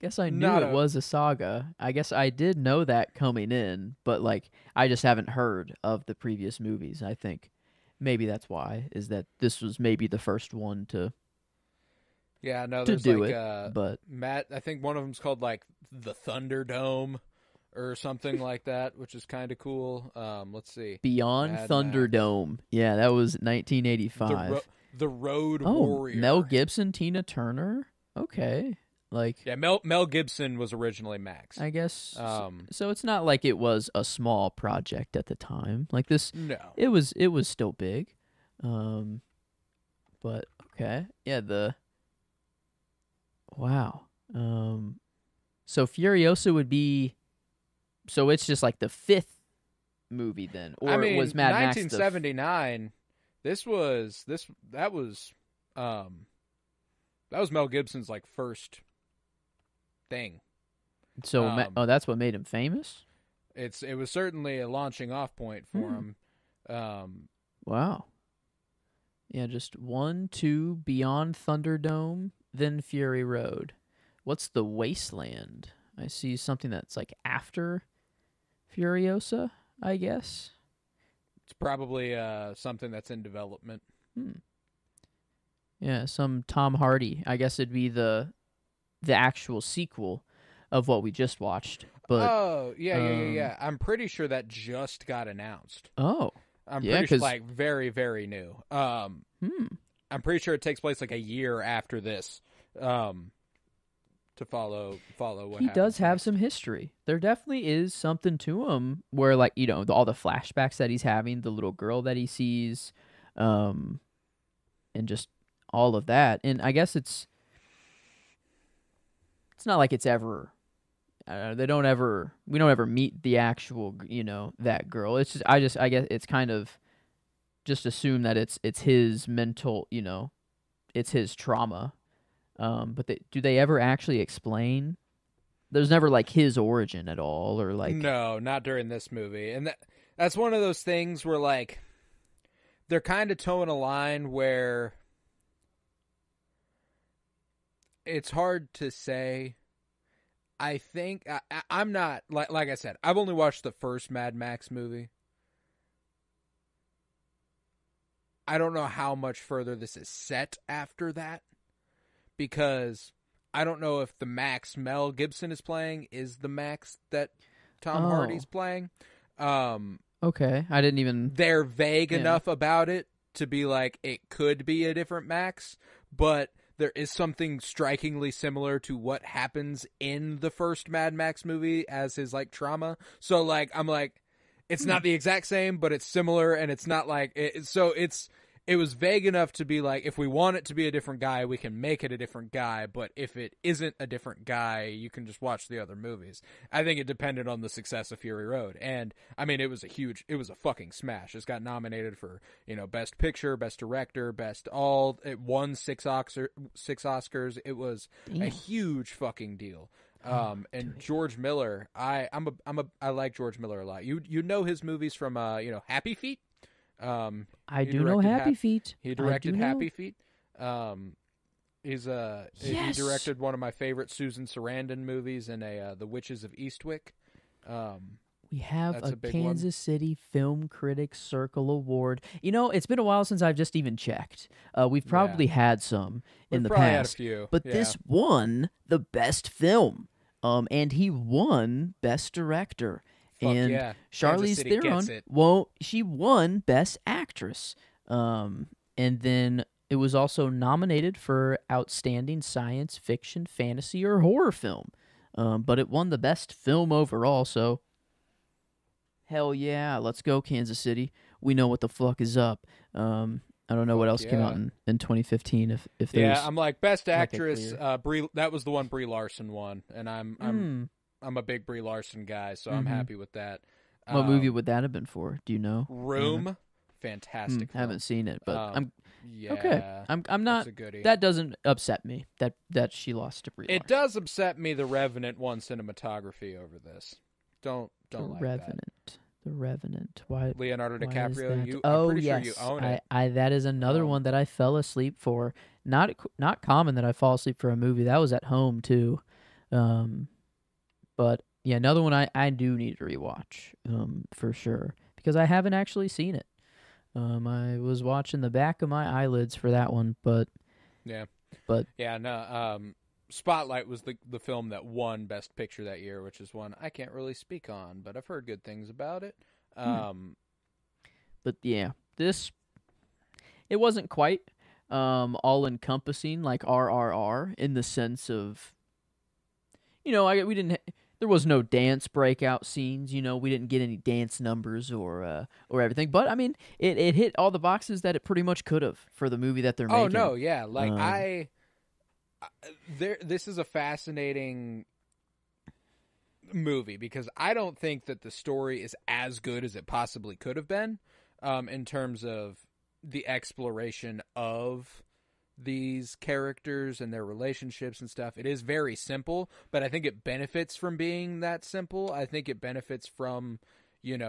guess I knew it was a saga. I guess I did know that coming in, but like I just haven't heard of the previous movies. I think maybe that's why, is that this was maybe the first one to there's do like it. But Matt, I think one of them's called like the Thunderdome or something like that, which is kind of cool. Let's see. Beyond Mad Thunderdome. Max. Yeah, that was 1985. The Road Warrior. Mel Gibson, Tina Turner. Okay. Like Mel Gibson was originally Max, I guess. So it's not like it was a small project at the time. Like this, no, it was still big. But okay, yeah. Wow. So Furiosa would be. So it's just like the fifth movie then, or I mean, was Mad Max 1979? That was Mel Gibson's like first thing. So that's what made him famous? It was certainly a launching off point for him. Wow. Yeah, just 1, 2, Beyond Thunderdome, then Fury Road. What's The Wasteland? I see something that's like after Furiosa, I guess. It's probably something that's in development. Yeah, some Tom Hardy. I guess it'd be the actual sequel of what we just watched. But yeah. I'm pretty sure that just got announced. Oh, I'm pretty sure, like very, very new. I'm pretty sure it takes place like a year after this. To follow what he does have some history. There definitely is something to him where, like, all the flashbacks that he's having, the little girl that he sees. and just all of that. And I guess it's not like it's ever we don't ever meet the actual, that girl. It's just I guess it's kind of just assume that it's his mental, it's his trauma. But do they ever actually explain? There's never like his origin at all, or like no, not during this movie. And that's one of those things where like they're kind of towing a line where it's hard to say. I think I'm not like I said, I've only watched the first Mad Max movie. I don't know how much further this is set after that, because I don't know if the Max Mel Gibson is playing is the Max that Tom Hardy's playing. Okay, I didn't even. They're vague enough about it to be like it could be a different Max, but there is something strikingly similar to what happens in the first Mad Max movie as his like trauma. So like I'm like, it's not the exact same, but it's similar, and it's not like it. So it was vague enough to be like, if we want it to be a different guy, we can make it a different guy. But if it isn't a different guy, you can just watch the other movies. I think it depended on the success of Fury Road. And I mean, it was a fucking smash. It's got nominated for, Best Picture, Best Director, Best All. It won six Oscars. It was a huge fucking deal. And George Miller, I like George Miller a lot. You know his movies from, Happy Feet? I do know Happy Feet. He directed Happy Feet. He directed one of my favorite Susan Sarandon movies in The Witches of Eastwick. We have a Kansas City Film Critics Circle Award. It's been a while since I've just even checked. We've probably had some in the past. Had a few. But this won the best film. And he won Best Director. And Charlize Theron, she won Best Actress. And then it was also nominated for Outstanding Science Fiction, Fantasy, or Horror Film. But it won the Best Film overall, so hell yeah, let's go Kansas City. We know what the fuck is up. I don't know what else came out in 2015. If there's I'm like Best Actress. That was the one Brie Larson won, and I'm a big Brie Larson guy, so I'm happy with that. What movie would that have been for? Do you know? Room, fantastic. I haven't seen it, but I'm okay. I'm not. That doesn't upset me that she lost to Brie Larson. It does upset me. The Revenant won cinematography over this. Don't like Revenant. that. The Revenant. Why? Leonardo DiCaprio. I'm pretty yes. sure you own it. That is another one that I fell asleep for. Not common that I fall asleep for a movie. That was at home too. But yeah, another one I do need to rewatch. For sure, because I haven't actually seen it. I was watching the back of my eyelids for that one, but Spotlight was the film that won Best Picture that year, which is one I can't really speak on, but I've heard good things about it. But yeah, it wasn't quite all encompassing like RRR in the sense of, there was no dance breakout scenes. We didn't get any dance numbers or everything. But I mean, it hit all the boxes that it pretty much could have for the movie that they're making. Oh no, yeah, this is a fascinating movie because I don't think that the story is as good as it possibly could have been, in terms of the exploration of these characters and their relationships and stuff. It is very simple, but I think it benefits from being that simple. I think it benefits from,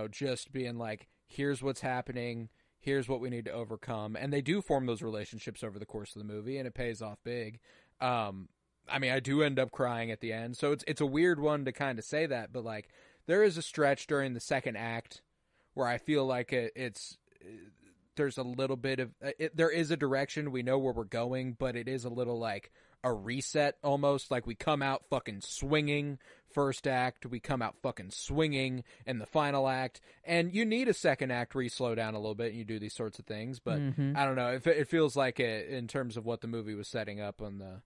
just being like, here's what's happening, here's what we need to overcome. And they do form those relationships over the course of the movie, and it pays off big. I do end up crying at the end, so it's a weird one to kind of say that, but like there is a stretch during the second act where I feel like there's a little bit of there is a direction, we know where we're going, but it is a little like a reset almost. Like we come out fucking swinging first act, we come out fucking swinging in the final act, and you need a second act where you slow down a little bit and you do these sorts of things. But I don't know, it feels like in terms of what the movie was setting up on the,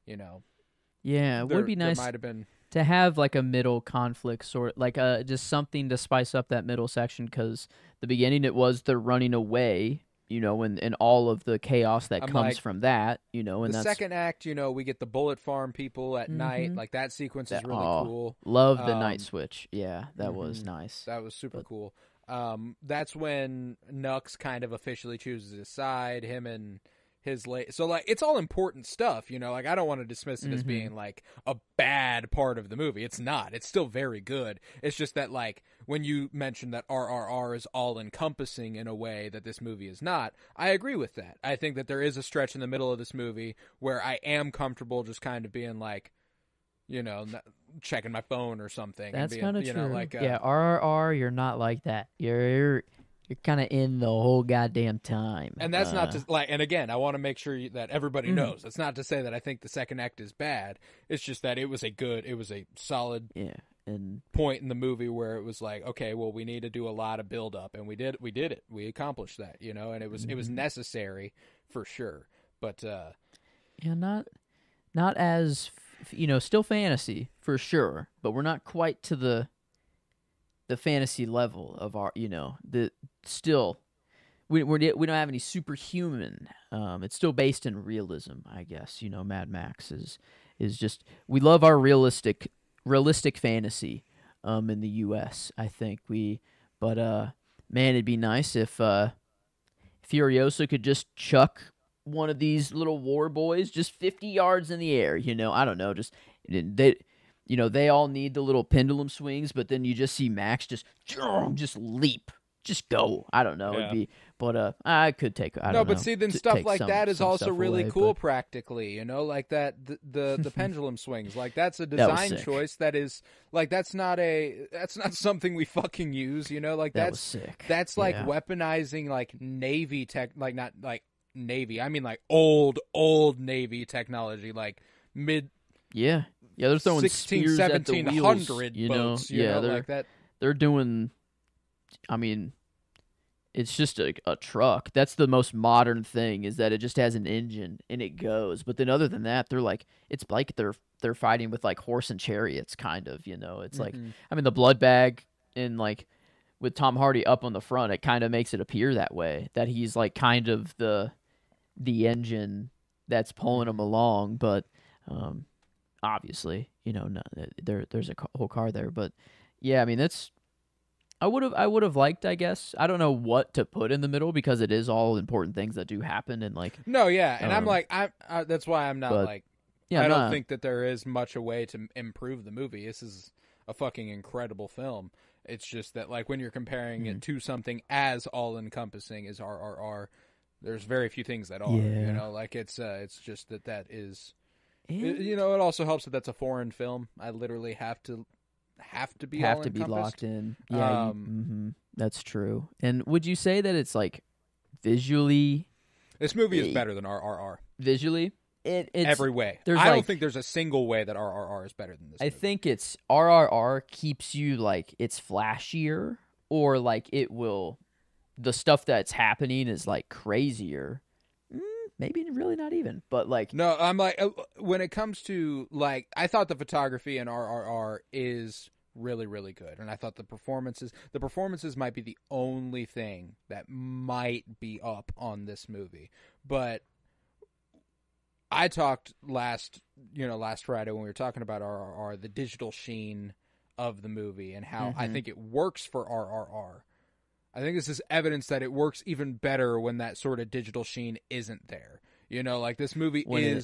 it would be nice might have been to have like a middle conflict sort, like just something to spice up that middle section, because the beginning it was they're running away, and all of the chaos that I'm comes like, from that, and the that's second act, we get the bullet farm people at night. Like that sequence is really cool. Love the night switch. Yeah, that was nice. That was super cool. That's when Nux kind of officially chooses his side. Him and his so like it's all important stuff. Like I don't want to dismiss it as being like a bad part of the movie. It's not. It's still very good. It's just that like when you mentioned that RRR is all encompassing in a way that this movie is not, I agree with that. I think that there is a stretch in the middle of this movie where I am comfortable just kind of being like, checking my phone or something. That's kind of true. Like, yeah, RRR, you're not like that. You're kind of in the whole goddamn time. And that's not to like. And again, I want to make sure that everybody knows. It's not to say that I think the second act is bad. It's just that it was a solid point in the movie where it was like, okay, well, we need to do a lot of build up, and we did it. We accomplished that, and it was necessary for sure. But not as still fantasy for sure, but we're not quite to the fantasy level of our the still we don't have any superhuman. It's still based in realism, I guess. Mad Max is just, we love our realistic fantasy in the US, I think. But man, it'd be nice if Furiosa could just chuck one of these little war boys just 50 yards in the air. I don't know, just they all need the little pendulum swings, but then you just see Max just leap, just go. I don't know. Yeah. It'd be, but I could take. I don't know. But see, then stuff like that is also really away, cool but practically. Like that the pendulum swings. Like that's a design choice that is like that's not something we fucking use. Like that that's was sick. That's like weaponizing like Navy tech, like not like Navy. I mean like old Navy technology, like mid. Yeah, they're throwing 16, spears at the wheels, boats, they're like that. They're doing. I mean, it's just a truck. That's the most modern thing, is that it just has an engine and it goes. But then other than that, they're like, it's like they're fighting with like horse and chariots, kind of. It's like, I mean, the blood bag and like with Tom Hardy up on the front, it kind of makes it appear that way, that he's like kind of the engine that's pulling him along, but. Obviously, there's a whole car there, but yeah, I mean that's. I would have liked, I guess. I don't know what to put in the middle because it is all important things that do happen and like. No, yeah, and I'm like that's why I'm not like. Yeah, I don't think that there is much a way to improve the movie. This is a fucking incredible film. It's just that like when you're comparing it to something as all encompassing as RRR, there's very few things that are. Like it's just that is. It also helps that that's a foreign film. I literally have to be locked in. Yeah, that's true. And would you say that it's like visually? This movie is better than RRR. Visually, it's every way. I don't think there's a single way that RRR is better than this. I think it's RRR keeps you like it's flashier, or like it will. The stuff that's happening is like crazier. Maybe really not even, but like no, I'm like when it comes to like I thought the photography in RRR is really really good, and I thought the performances might be the only thing that might be up on this movie. But I talked last Friday when we were talking about RRR, the digital sheen of the movie and how I think it works for RRR. I think this is evidence that it works even better when that sort of digital sheen isn't there. Like this movie I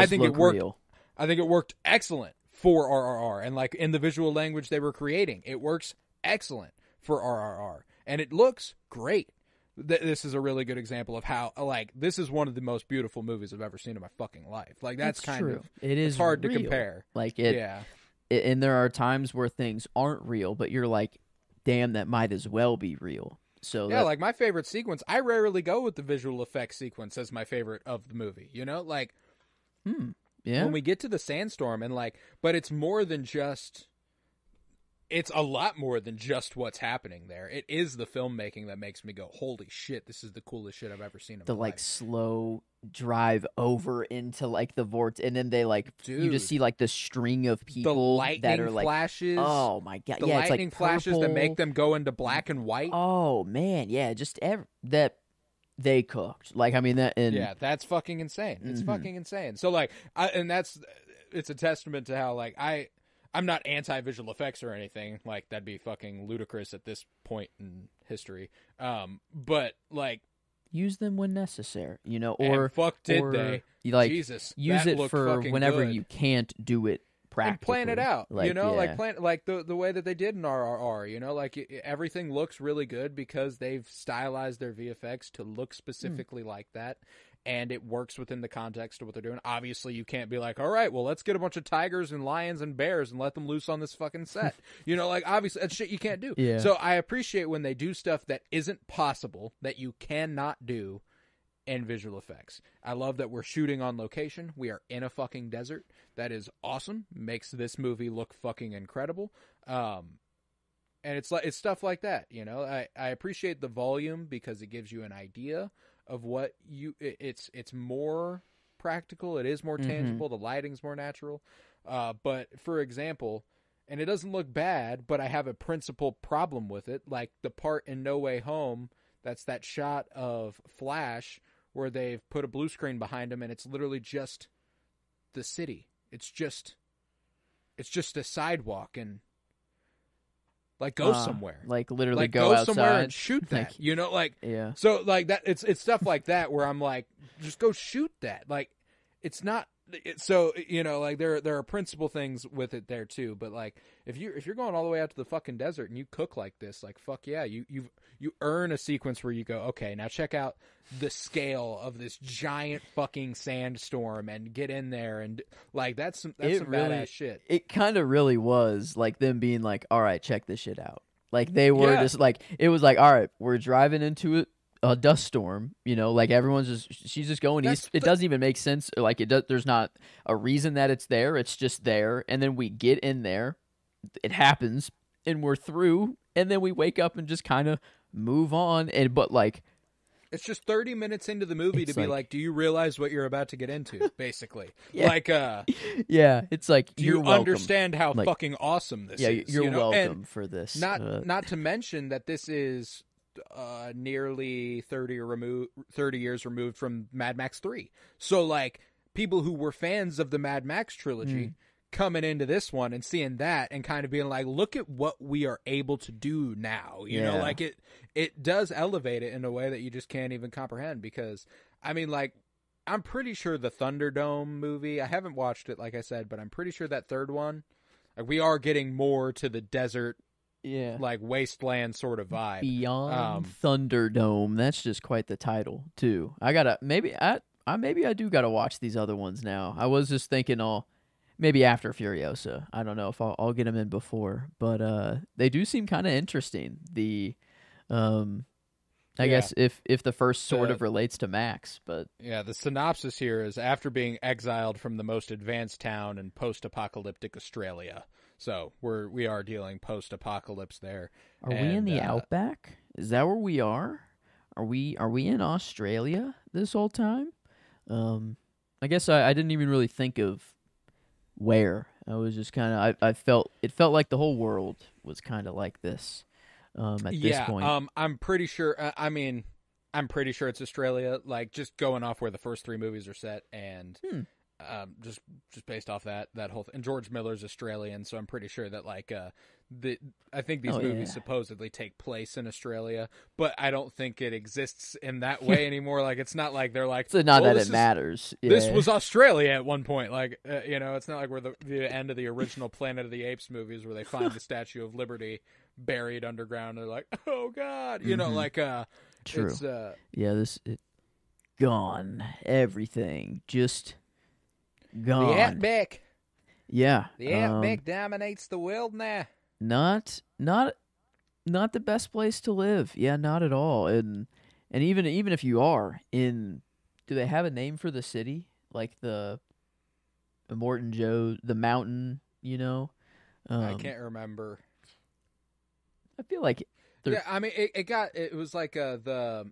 think it worked. Real. I think it worked excellent for RRR, and like in the visual language they were creating, it works excellent for RRR, and it looks great. This is a really good example of how like this is one of the most beautiful movies I've ever seen in my fucking life. Like that's kind true. of it's hard real. to compare. Like and there are times where things aren't real, but you're like, damn, that might as well be real. So like my favorite sequence, I rarely go with the visual effects sequence as my favorite of the movie. Like when we get to the sandstorm and like, but it's more than just. It's a lot more than just what's happening there. It is the filmmaking that makes me go, holy shit, this is the coolest shit I've ever seen in my life. The like slow drive over into like the vortex, and then they like you just see like the string of people that are like flashes. Oh my god! The lightning it's like flashes that make them go into black and white. Oh man, yeah, just that they cooked. Like, I mean, that, and Yeah, that's fucking insane. It's fucking insane. So like, it's a testament to how like I'm not anti-visual effects or anything. Like that'd be fucking ludicrous at this point in history. But like, use them when necessary, and fuck did or they? like Jesus, use that it looked for fucking whenever good. you can't do it And practically. plan it out, like, like plan like the way that they did in RRR, like everything looks really good because they've stylized their VFX to look specifically like that, and it works within the context of what they're doing. Obviously, you can't be like, all right, well, let's get a bunch of tigers and lions and bears and let them loose on this fucking set. Like obviously that's shit you can't do. Yeah. So I appreciate when they do stuff that isn't possible, that you cannot do and visual effects. I love that we're shooting on location. We are in a fucking desert. That is awesome. Makes this movie look fucking incredible. And it's stuff like that, I appreciate the volume because it gives you an idea of what it's more practical. It is more tangible. The lighting's more natural. But for example, and it doesn't look bad, but I have a principal problem with it. Like the part in No Way Home, that's that shot of Flash where they've put a blue screen behind him and it's literally just the city. It's just a sidewalk and like go somewhere. Like literally like go outside somewhere and shoot that. yeah. So like that it's stuff like that where I'm like, just go shoot that. Like it's not so like there are principal things with it there too, but like if you're going all the way out to the fucking desert and you cook like this, like fuck yeah, you earn a sequence where you go, okay, now check out the scale of this giant fucking sandstorm and get in there and like that's some really, badass shit. It kind of really was like them being like, all right, check this shit out. Like they were just like, it was like, all right, we're driving into a dust storm, like she's just going east. It doesn't even make sense. Like there's not a reason that it's there. It's just there. And then we get in there, it happens and we're through. And then we wake up and just kind of move on. But like, it's just 30 minutes into the movie to be like, do you realize what you're about to get into? Basically. Yeah. Like, yeah, it's like, do you understand how fucking awesome this is? You're welcome for this. Not to mention that this is nearly 30 years removed from Mad Max 3. So like people who were fans of the Mad Max trilogy coming into this one and seeing that and kind of being like, look at what we are able to do now. You know, like it does elevate it in a way that you just can't even comprehend because I mean like I'm pretty sure the Thunderdome movie, I haven't watched it like I said, but I'm pretty sure that third one, like we are getting more to the desert like wasteland sort of vibe. Beyond Thunderdome. That's just quite the title too. I do gotta watch these other ones now. I was just thinking maybe after Furiosa. I don't know if I'll get them in before, but they do seem kind of interesting. The I guess if the first sort of relates to Max, but the synopsis here is after being exiled from the most advanced town in post-apocalyptic Australia. So we are dealing post-apocalypse there. Are we in the outback? Is that where we are? Are we in Australia this whole time? I guess I didn't even really think of where. I was just kind of it felt like the whole world was kind of like this at this point. I'm pretty sure. I'm pretty sure it's Australia. Like just going off where the first three movies are set, and just based off that whole thing. And George Miller's Australian, so I'm pretty sure that like I think these movies supposedly take place in Australia, but I don't think it exists in that way anymore. Like it's not like they're like, it's not that it matters. This was Australia at one point. Like it's not like we're the end of the original Planet of the Apes movies where they find the Statue of Liberty buried underground. And they're like, oh god, True. It's, gone. Everything just gone. The outback. Yeah. The outback dominates the world now. Not the best place to live. Yeah, not at all. And even if you are in, do they have a name for the city? Like the Morton Joe, the mountain, I can't remember. I feel like it was like they're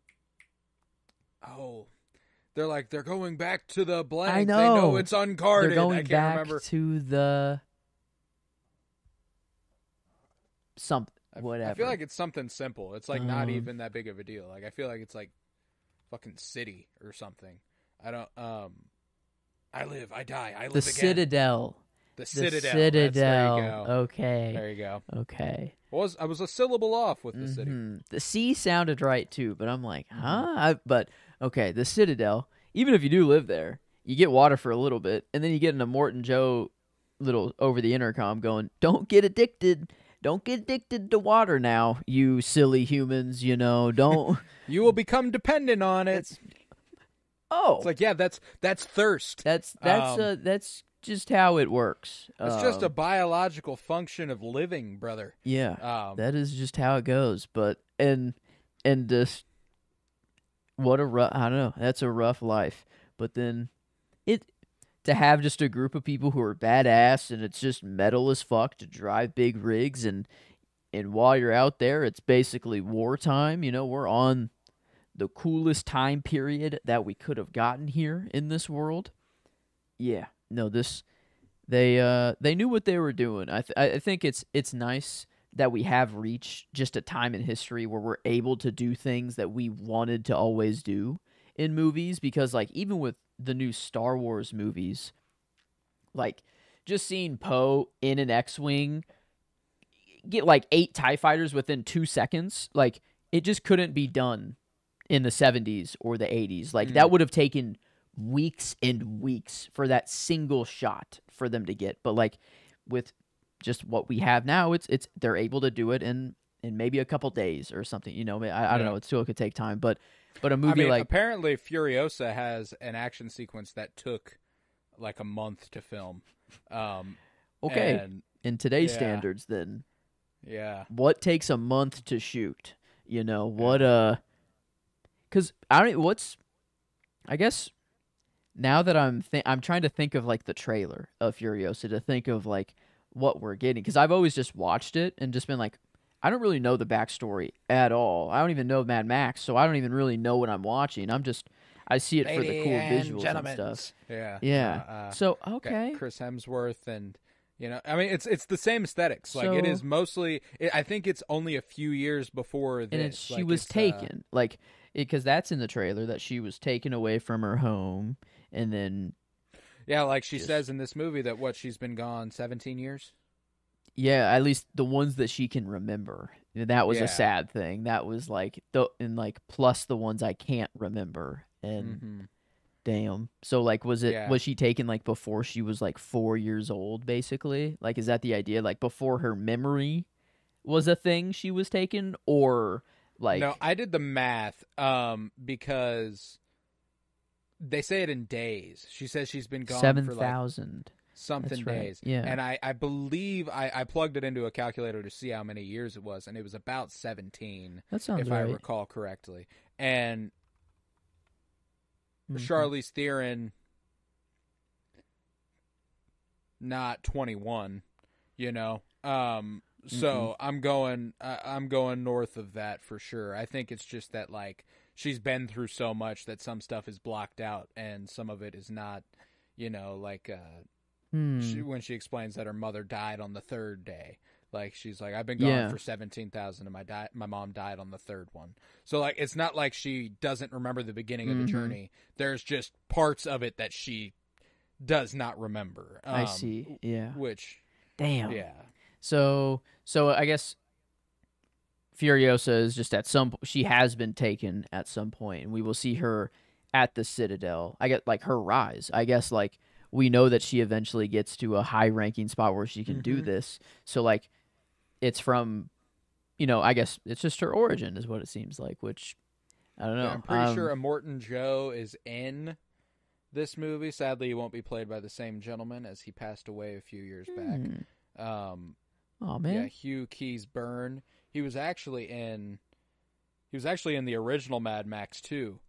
like they're going back to the blank. I know. They know it's unguarded. They're going I can't back remember to the something. Whatever. I feel like it's something simple. It's like not even that big of a deal. Like I feel like it's like fucking city or something. I don't. I live. I die. I live The again. Citadel. The Citadel. Citadel. There you go. Okay. There you go. Okay. I was a syllable off with the city. The C sounded right too, but I'm like, huh? But okay, the Citadel. Even if you do live there, you get water for a little bit, and then you get an Immortan Joe little over the intercom going, "Don't get addicted. Don't get addicted to water now, you silly humans. You know, don't. You will become dependent on it." It's like, yeah, that's thirst. That's just how it works. It's just a biological function of living, brother. Yeah, that is just how it goes. But and just what a rough. I don't know. That's a rough life. But then to have just a group of people who are badass and it's just metal as fuck to drive big rigs and while you're out there, it's basically wartime. You know, we're on the coolest time period that we could have gotten here in this world. Yeah. No, they knew what they were doing. I think it's nice that we have reached just a time in history where we're able to do things that we wanted to always do in movies, because like even with the new Star Wars movies, like just seeing Poe in an X-Wing get like 8 TIE fighters within 2 seconds, like it just couldn't be done in the 70s or the 80s. Like that would have taken weeks and weeks for that single shot for them to get. But like with just what we have now, it's they're able to do it in maybe a couple days or something. You know, I don't know. It still could take time, but a movie like apparently Furiosa has an action sequence that took like a month to film. Okay, and in today's standards, then what takes a month to shoot? You know what? Because I guess. Now that I'm trying to think of like the trailer of Furiosa to think of like what we're getting, because I've always just watched it and just been like, I don't really know the backstory at all. I don't even know Mad Max, so I don't even really know what I'm watching. I see it for the cool visuals and stuff. Yeah. So okay, Chris Hemsworth and I mean it's the same aesthetics. Like it is mostly. I think it's only a few years before this. And she was taken because that's in the trailer that she was taken away from her home. And then, like she says in this movie that she's been gone 17 years. Yeah, at least the ones that she can remember. That was a sad thing. That was like plus the ones I can't remember. And damn, so like was she taken like before she was like 4 years old? Basically, like is that the idea? Like before her memory was a thing, she was taken, or like no? I did the math because. They say it in days. She says she's been gone 7,000 something days. Yeah. And I believe I plugged it into a calculator to see how many years it was, and it was about 17. That sounds if right. I recall correctly. And Charlize Theron, not 21, So I'm going north of that for sure. I think it's just that like she's been through so much that some stuff is blocked out and some of it is not, like when she explains that her mother died on the 3rd day. Like she's like, I've been gone for 17,000 and my mom died on the 3rd one. So like it's not like she doesn't remember the beginning of the journey. There's just parts of it that she does not remember. I see. Yeah. Which damn. Yeah. So I guess Furiosa is just she has been taken at some point, and we will see her at the Citadel. I get like her rise. I guess like we know that she eventually gets to a high-ranking spot where she can do this. So like it's from, I guess it's just her origin is what it seems like, which I don't know. Yeah, I'm pretty sure Immortan Joe is in this movie. Sadly, he won't be played by the same gentleman as he passed away a few years back. Oh man. Yeah, Hugh Keys Byrne. He was actually in the original Mad Max 2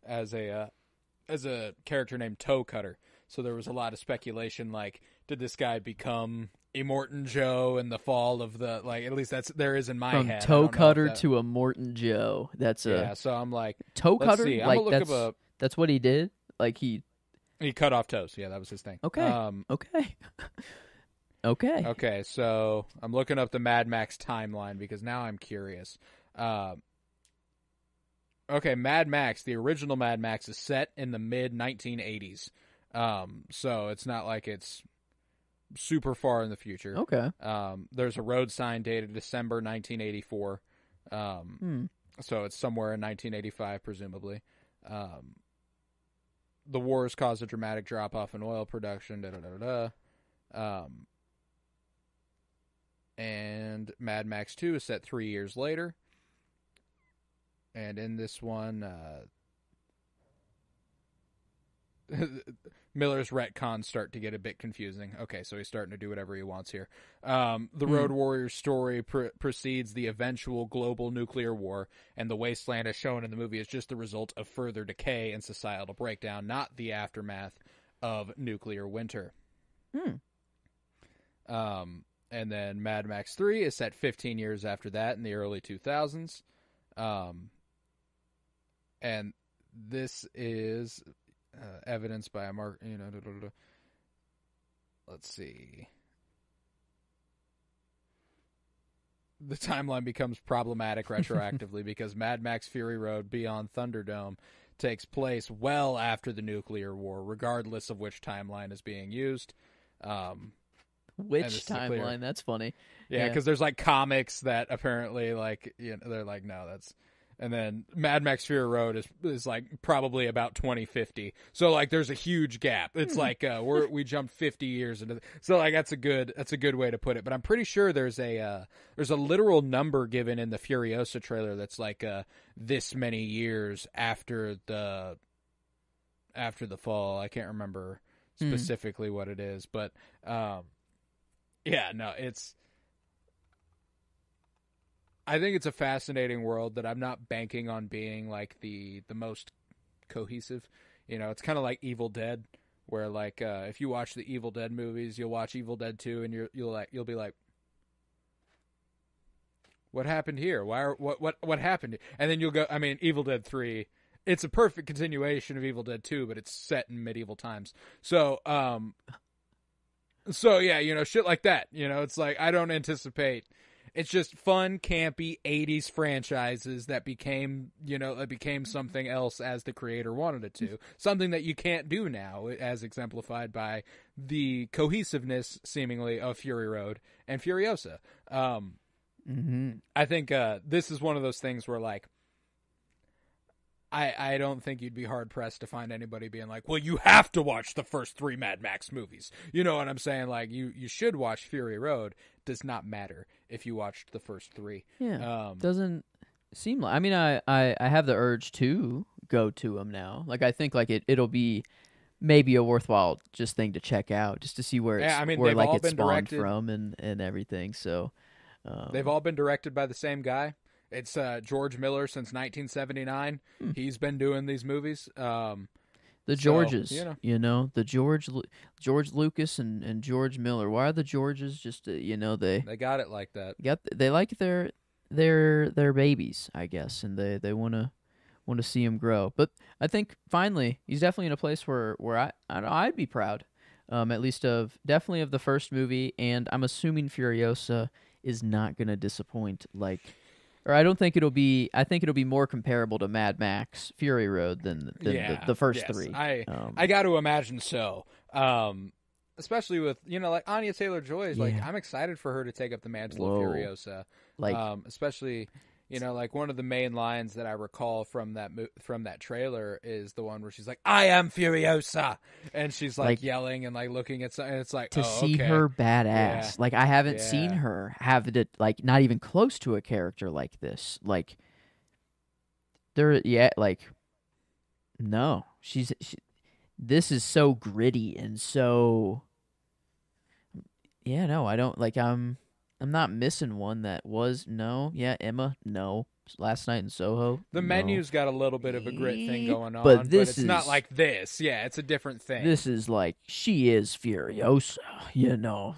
as a character named Toe Cutter. So there was a lot of speculation like, did this guy become Immortan Joe in the fall of the at least there is in my head. From Toe Cutter to Immortan Joe. That's so I'm like Toe Cutter. See. Like that's what he did. Like he cut off toes. Yeah, that was his thing. Okay. Okay. Okay. Okay, so I'm looking up the Mad Max timeline because now I'm curious. Okay, Mad Max, the original Mad Max, is set in the mid 1980s. So it's not like it's super far in the future. Okay. There's a road sign dated December 1984. So it's somewhere in 1985, presumably. The wars caused a dramatic drop off in oil production. Da da da da. And Mad Max 2 is set 3 years later. And in this one, Miller's retcons start to get a bit confusing. Okay, so he's starting to do whatever he wants here. The Road Warrior's story precedes the eventual global nuclear war, and the wasteland as shown in the movie is just the result of further decay and societal breakdown, not the aftermath of nuclear winter. And then Mad Max 3 is set 15 years after that in the early 2000s. And this is evidenced by a mark. Let's see. The timeline becomes problematic retroactively because Mad Max Fury Road Beyond Thunderdome takes place well after the nuclear war, regardless of which timeline is being used. Which timeline? That's funny. Yeah, because there's like comics that apparently they're like, no, that's. And then Mad Max Fury Road is like probably about 2050. So like there's a huge gap. It's like we jumped 50 years into. So like that's a good way to put it. But I'm pretty sure there's a literal number given in the Furiosa trailer that's like this many years after the fall. I can't remember specifically what it is, but it's. I think it's a fascinating world that I'm not banking on being like the most cohesive. It's kind of like Evil Dead, where like if you watch the Evil Dead movies, you'll watch Evil Dead 2 and you'll be like, what happened here? What happened? And then you'll go. I mean, Evil Dead 3. It's a perfect continuation of Evil Dead 2, but it's set in medieval times. So yeah, shit like that. It's like I don't anticipate. It's just fun, campy 80s franchises that became something else as the creator wanted it to. Something that you can't do now, as exemplified by the cohesiveness, seemingly, of Fury Road and Furiosa. I think this is one of those things where, like, I don't think you'd be hard-pressed to find anybody being like, well, you have to watch the first 3 Mad Max movies. You know what I'm saying? Like, you should watch Fury Road. Does not matter if you watched the first 3. Yeah, doesn't seem like... I mean, I have the urge to go to them now. Like, I think like it'll be maybe a worthwhile just thing to check out, just to see where it's spawned from and everything. So they've all been directed by the same guy. It's George Miller since 1979. He's been doing these movies. The Georges, the George Lucas and George Miller. Why are the Georges just they got it like that? They like their babies, I guess, and they want to see him grow. But I think finally he's definitely in a place where I'd be proud, at least definitely of the first movie, and I'm assuming Furiosa is not going to disappoint or I don't think it'll be. I think it'll be more comparable to Mad Max Fury Road than the first 3. I got to imagine so. Especially with like Anya Taylor-Joy is like, I'm excited for her to take up the mantle of Furiosa. Like especially like one of the main lines that I recall from that trailer is the one where she's like, "I am Furiosa," and she's like yelling and like looking at something. And it's like to see her badass. Yeah. Like I haven't seen her have it like not even close to a character like this. Like no, this is so gritty and so. Yeah, no, I don't like. I'm not missing one that was Emma, no. Last Night in Soho. The menu's got a little bit of a grit thing going on, but it's not like this. Yeah, it's a different thing. This is like she is Furiosa,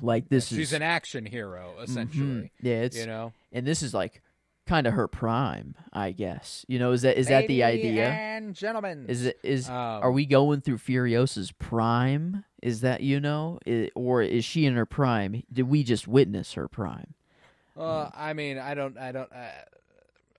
like this is. She's an action hero essentially. Yeah, it's and this is like kind of her prime, I guess. Is that the idea? And gentlemen, are we going through Furiosa's prime? Is that or is she in her prime? Did we just witness her prime? I mean, I don't.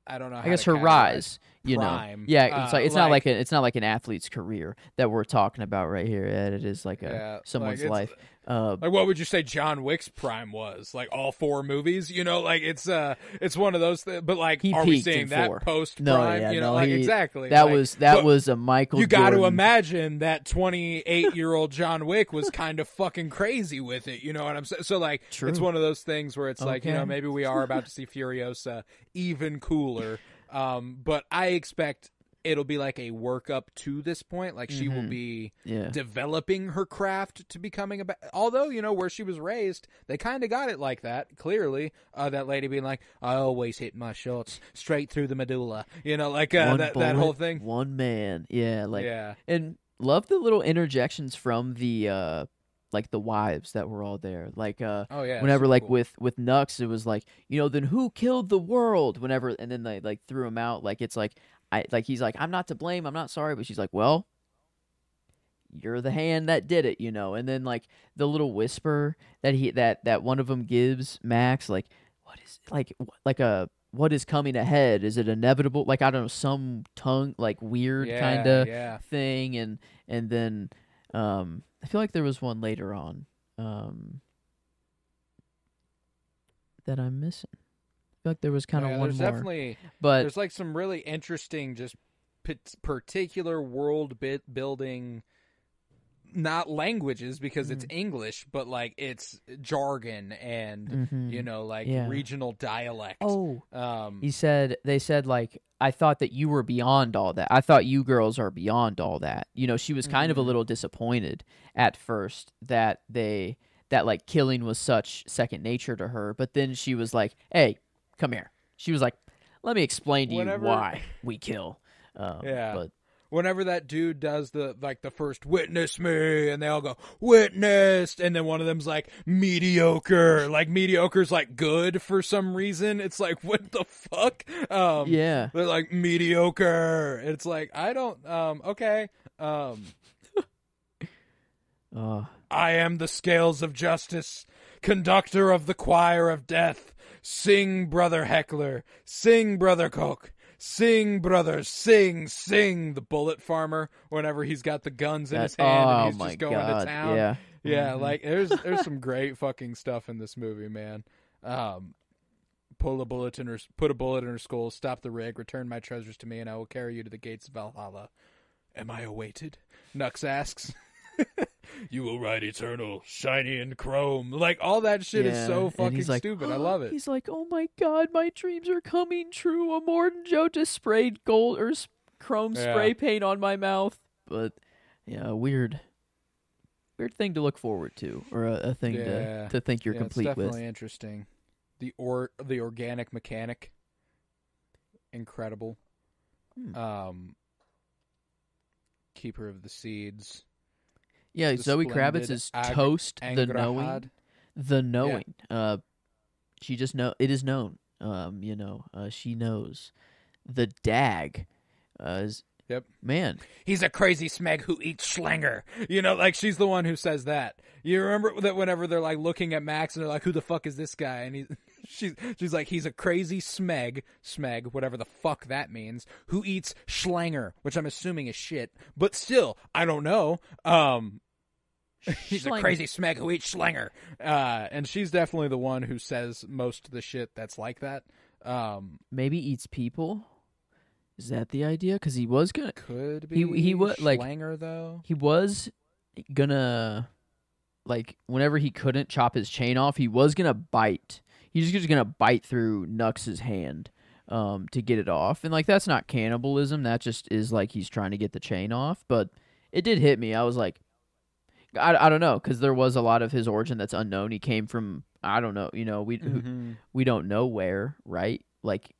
I don't know. I guess her rise, you know. Yeah, it's not like an athlete's career that we're talking about right here. It is like someone's life. Like, what would you say John Wick's prime was? Like all 4 movies, you know? Like it's one of those things. But like, are we seeing that post prime? You know, like exactly. That was a Michael. You got to imagine that 28-year-old John Wick was kind of fucking crazy with it. You know what I'm saying? So like, it's one of those things where it's like, you know, maybe we are about to see Furiosa even cooler. But I expect it'll be like a work up to this point. Like she will be developing her craft to becoming although, you know, where she was raised, they kind of got it like that. Clearly, that lady being like, I always hit my shots straight through the medulla. You know, like that whole thing. One man. Yeah. Like, and love the little interjections from the, like the wives that were all there, like whenever like cool. with Nux, it was like, you know, then who killed the world? Whenever, and then they like threw him out. Like it's like he's like, I'm not to blame, I'm not sorry, but she's like, well, you're the hand that did it, you know. And then like the little whisper that one of them gives Max, like, what is what is coming ahead? Is it inevitable? Like, I don't know, some tongue like weird kind of thing, and then I feel like there was one later on that I'm missing. I feel like there was kind of one more. Definitely, but there's like some really interesting, just particular world building. Not languages because it's English, but like it's jargon and you know, like regional dialect. Oh, they said like, I thought that you were beyond all that. I thought you girls are beyond all that. You know, she was kind of a little disappointed at first that like killing was such second nature to her, but then she was like, "Hey, come here." She was like, "Let me explain to you why we kill." But whenever that dude does the first "witness me," and they all go "witnessed," and then one of them's like mediocre, like mediocre's like good for some reason. It's like, what the fuck? They're like mediocre. It's like, I don't. Okay. I am the scales of justice, conductor of the choir of death. Sing, brother heckler. Sing, brother coke. Sing, brothers, sing, sing. The bullet farmer, whenever he's got the guns in his hand and he's just going to town. Yeah, like there's some great fucking stuff in this movie, man. Put a bullet in her skull, stop the rig, return my treasures to me, and I will carry you to the gates of Valhalla. Am I awaited? Nux asks. You will ride eternal, shiny and chrome. Like, all that shit is so fucking stupid. I love it. He's like, oh my god, my dreams are coming true. A Morden Joe just sprayed gold or chrome spray paint on my mouth. But, yeah, weird thing to look forward to, or a thing to think you're complete with. It's definitely interesting. The organic mechanic, incredible. Keeper of the seeds. Yeah, Zoe Kravitz is Toast the Knowing. The Knowing. Yeah. She just it is known. You know, she knows. The Dag is. Yep. Man. He's a crazy smeg who eats Schlanger. You know, like, she's the one who says that. You remember that whenever they're like looking at Max and they're like, who the fuck is this guy? And she's like, he's a crazy smeg, whatever the fuck that means, who eats Schlanger, which I'm assuming is shit. But still, I don't know. He's a crazy smeg who eats Schlanger. And she's definitely the one who says most of the shit that's like that. Maybe eats people. Is that the idea? Because he was gonna. Could be. He was like Schlanger, though. He was gonna, like, whenever he couldn't chop his chain off, he was gonna bite. He's just gonna bite through Nux's hand, to get it off. And like, that's not cannibalism. That just is like he's trying to get the chain off. But it did hit me. I was like, I don't know, because there was a lot of his origin that's unknown. He came from, I don't know. You know, we don't know where, right? Like.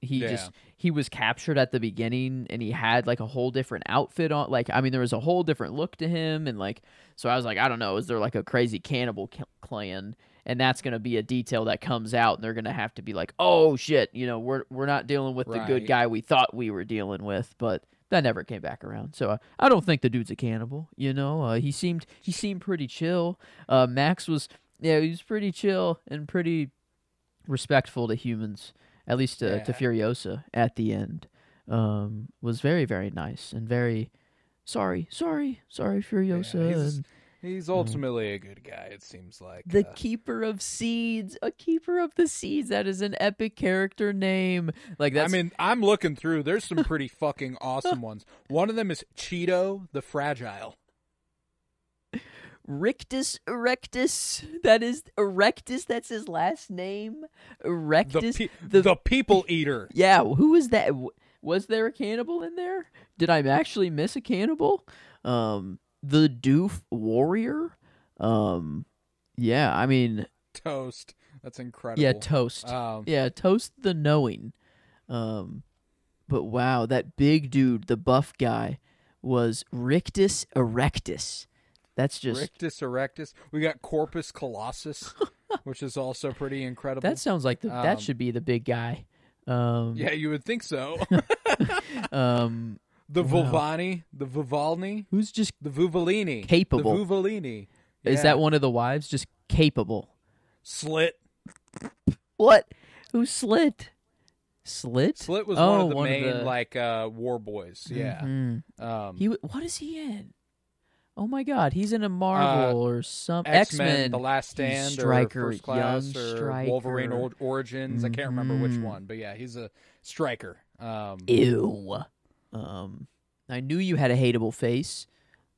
He was captured at the beginning, and he had like a whole different outfit on. Like, I mean, there was a whole different look to him, and like, so I was like, I don't know, is there like a crazy cannibal clan? And that's gonna be a detail that comes out, and they're gonna have to be like, oh shit, you know, we're not dealing with the good guy we thought we were dealing with, but that never came back around. So I don't think the dude's a cannibal. You know, he seemed pretty chill. Max was, he was pretty chill and pretty respectful to humans. at least to Yeah. Furiosa at the end, was very, very nice and very sorry, Furiosa. Yeah, he's ultimately a good guy, it seems like. The Keeper of Seeds, a Keeper of the Seeds. That is an epic character name. Like that's. I mean, I'm looking through. There's some pretty fucking awesome ones. One of them is Cheeto the Fragile. Rictus Erectus. That is Erectus. That's his last name. Erectus. The People Eater. Yeah. Who was that? Was there a cannibal in there? Did I actually miss a cannibal? The Doof Warrior. Yeah. I mean, Toast. That's incredible. yeah. Toast. Yeah. Toast the Knowing. But wow, that big dude, the buff guy, was Rictus Erectus. That's just Rictus Erectus. We got Corpus Colossus, which is also pretty incredible. that sounds like that should be the big guy. Yeah, you would think so. The Vulvani, the Vivalni, who's just the Vuvolini, capable. The Vuvolini. Yeah. Is that one of the wives? Just capable. Slit? What? Who Slit? Slit? Slit was one of the main like war boys. Yeah. Mm-hmm. What is he in? Oh my God, he's in a Marvel or some X-Men, The Last Stand, Striker, or First Class, young or Striker. Wolverine Origins. I can't remember which one, but yeah, he's a striker. Ew. I knew you had a hateable face.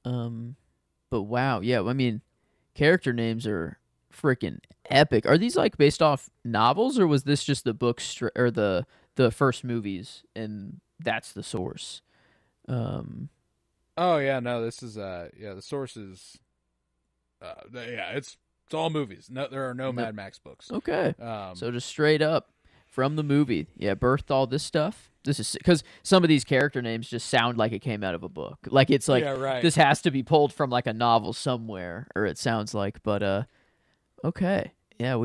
But wow, yeah. I mean, character names are freaking epic. Are these like based off novels, or was this just the books or the first movies, and that's the source? Oh yeah, no, this is the source is it's all movies. No, there are no Mad Max books. Okay. So just straight up from the movie. Yeah, birthed all this stuff. This is because some of these character names just sound like it came out of a book. Like it's like this has to be pulled from like a novel somewhere, or it sounds like. But okay. Yeah,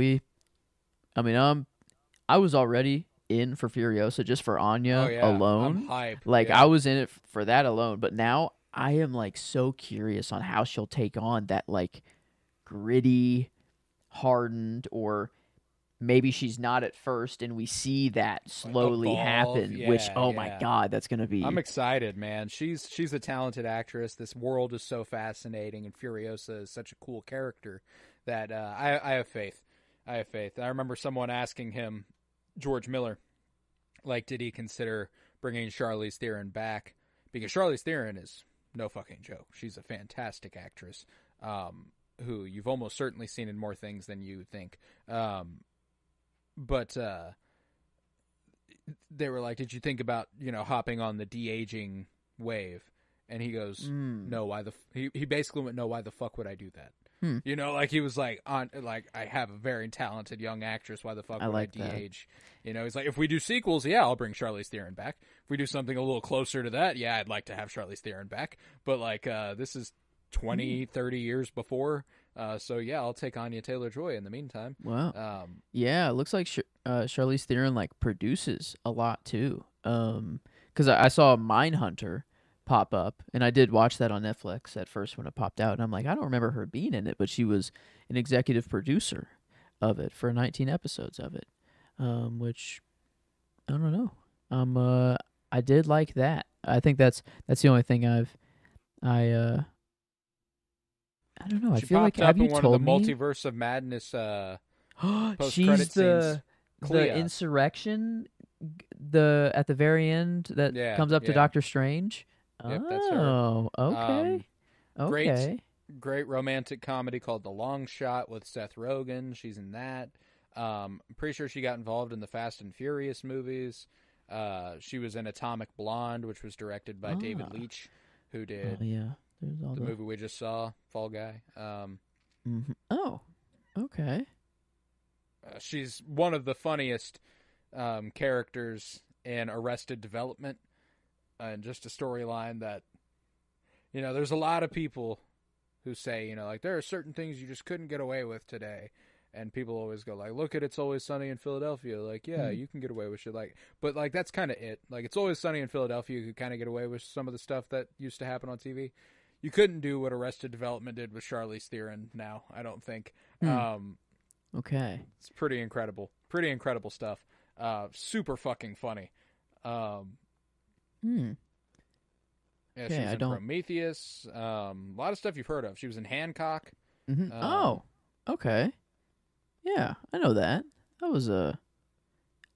I was already in for Furiosa just for Anya alone. I'm hyped. Like I was in it for that alone, but now I am like so curious on how she'll take on that like gritty, hardened, or maybe she's not at first and we see that slowly happen, which my God, that's going to be... I'm excited, man. She's a talented actress. This world is so fascinating, and Furiosa is such a cool character that I have faith. I remember someone asking him, George Miller, like, did he consider bringing Charlize Theron back? Because Charlize Theron is no fucking joke. She's a fantastic actress, who you've almost certainly seen in more things than you think. But they were like, did you think about, hopping on the de-aging wave? And he goes, no, he basically went, no, why the fuck would I do that? Like he was like, I have a very talented young actress. Why the fuck would I de-age? He's like, if we do sequels, yeah, I'll bring Charlize Theron back. If we do something a little closer to that, yeah, I'd like to have Charlize Theron back. But like, this is 20, 30 years before. So yeah, I'll take Anya Taylor-Joy in the meantime. Wow. Yeah, it looks like Charlize Theron like produces a lot too. Because I saw Mindhunter pop up, and I did watch that on Netflix at first when it popped out, and I'm like, I don't remember her being in it, but she was an executive producer of it for 19 episodes of it, which I don't know. I did like that. I think that's the only thing I don't know. I feel like have you told told me? The Multiverse of Madness she's the insurrection at the very end that comes up to Doctor Strange. Yep, that's her. Oh, okay. Okay. Great romantic comedy called The Long Shot with Seth Rogen. She's in that. I'm pretty sure she got involved in the Fast and Furious movies. She was in Atomic Blonde, which was directed by David Leitch, who did the movie we just saw, Fall Guy. Oh, okay. She's one of the funniest characters in Arrested Development. And just a storyline that, there's a lot of people who say, like, there are certain things you just couldn't get away with today. And people always go, like, look at It's Always Sunny in Philadelphia. Like, yeah, you can get away with shit. Like, but, like, that's kind of it. Like, It's Always Sunny in Philadelphia, you could kind of get away with some of the stuff that used to happen on TV. You couldn't do what Arrested Development did with Charlize Theron now, I don't think. Okay. It's pretty incredible. Pretty incredible stuff. Super fucking funny. Yeah, Okay, she was I in don't. Prometheus. A lot of stuff you've heard of. She was in Hancock. Oh, okay. Yeah, I know that. That was a.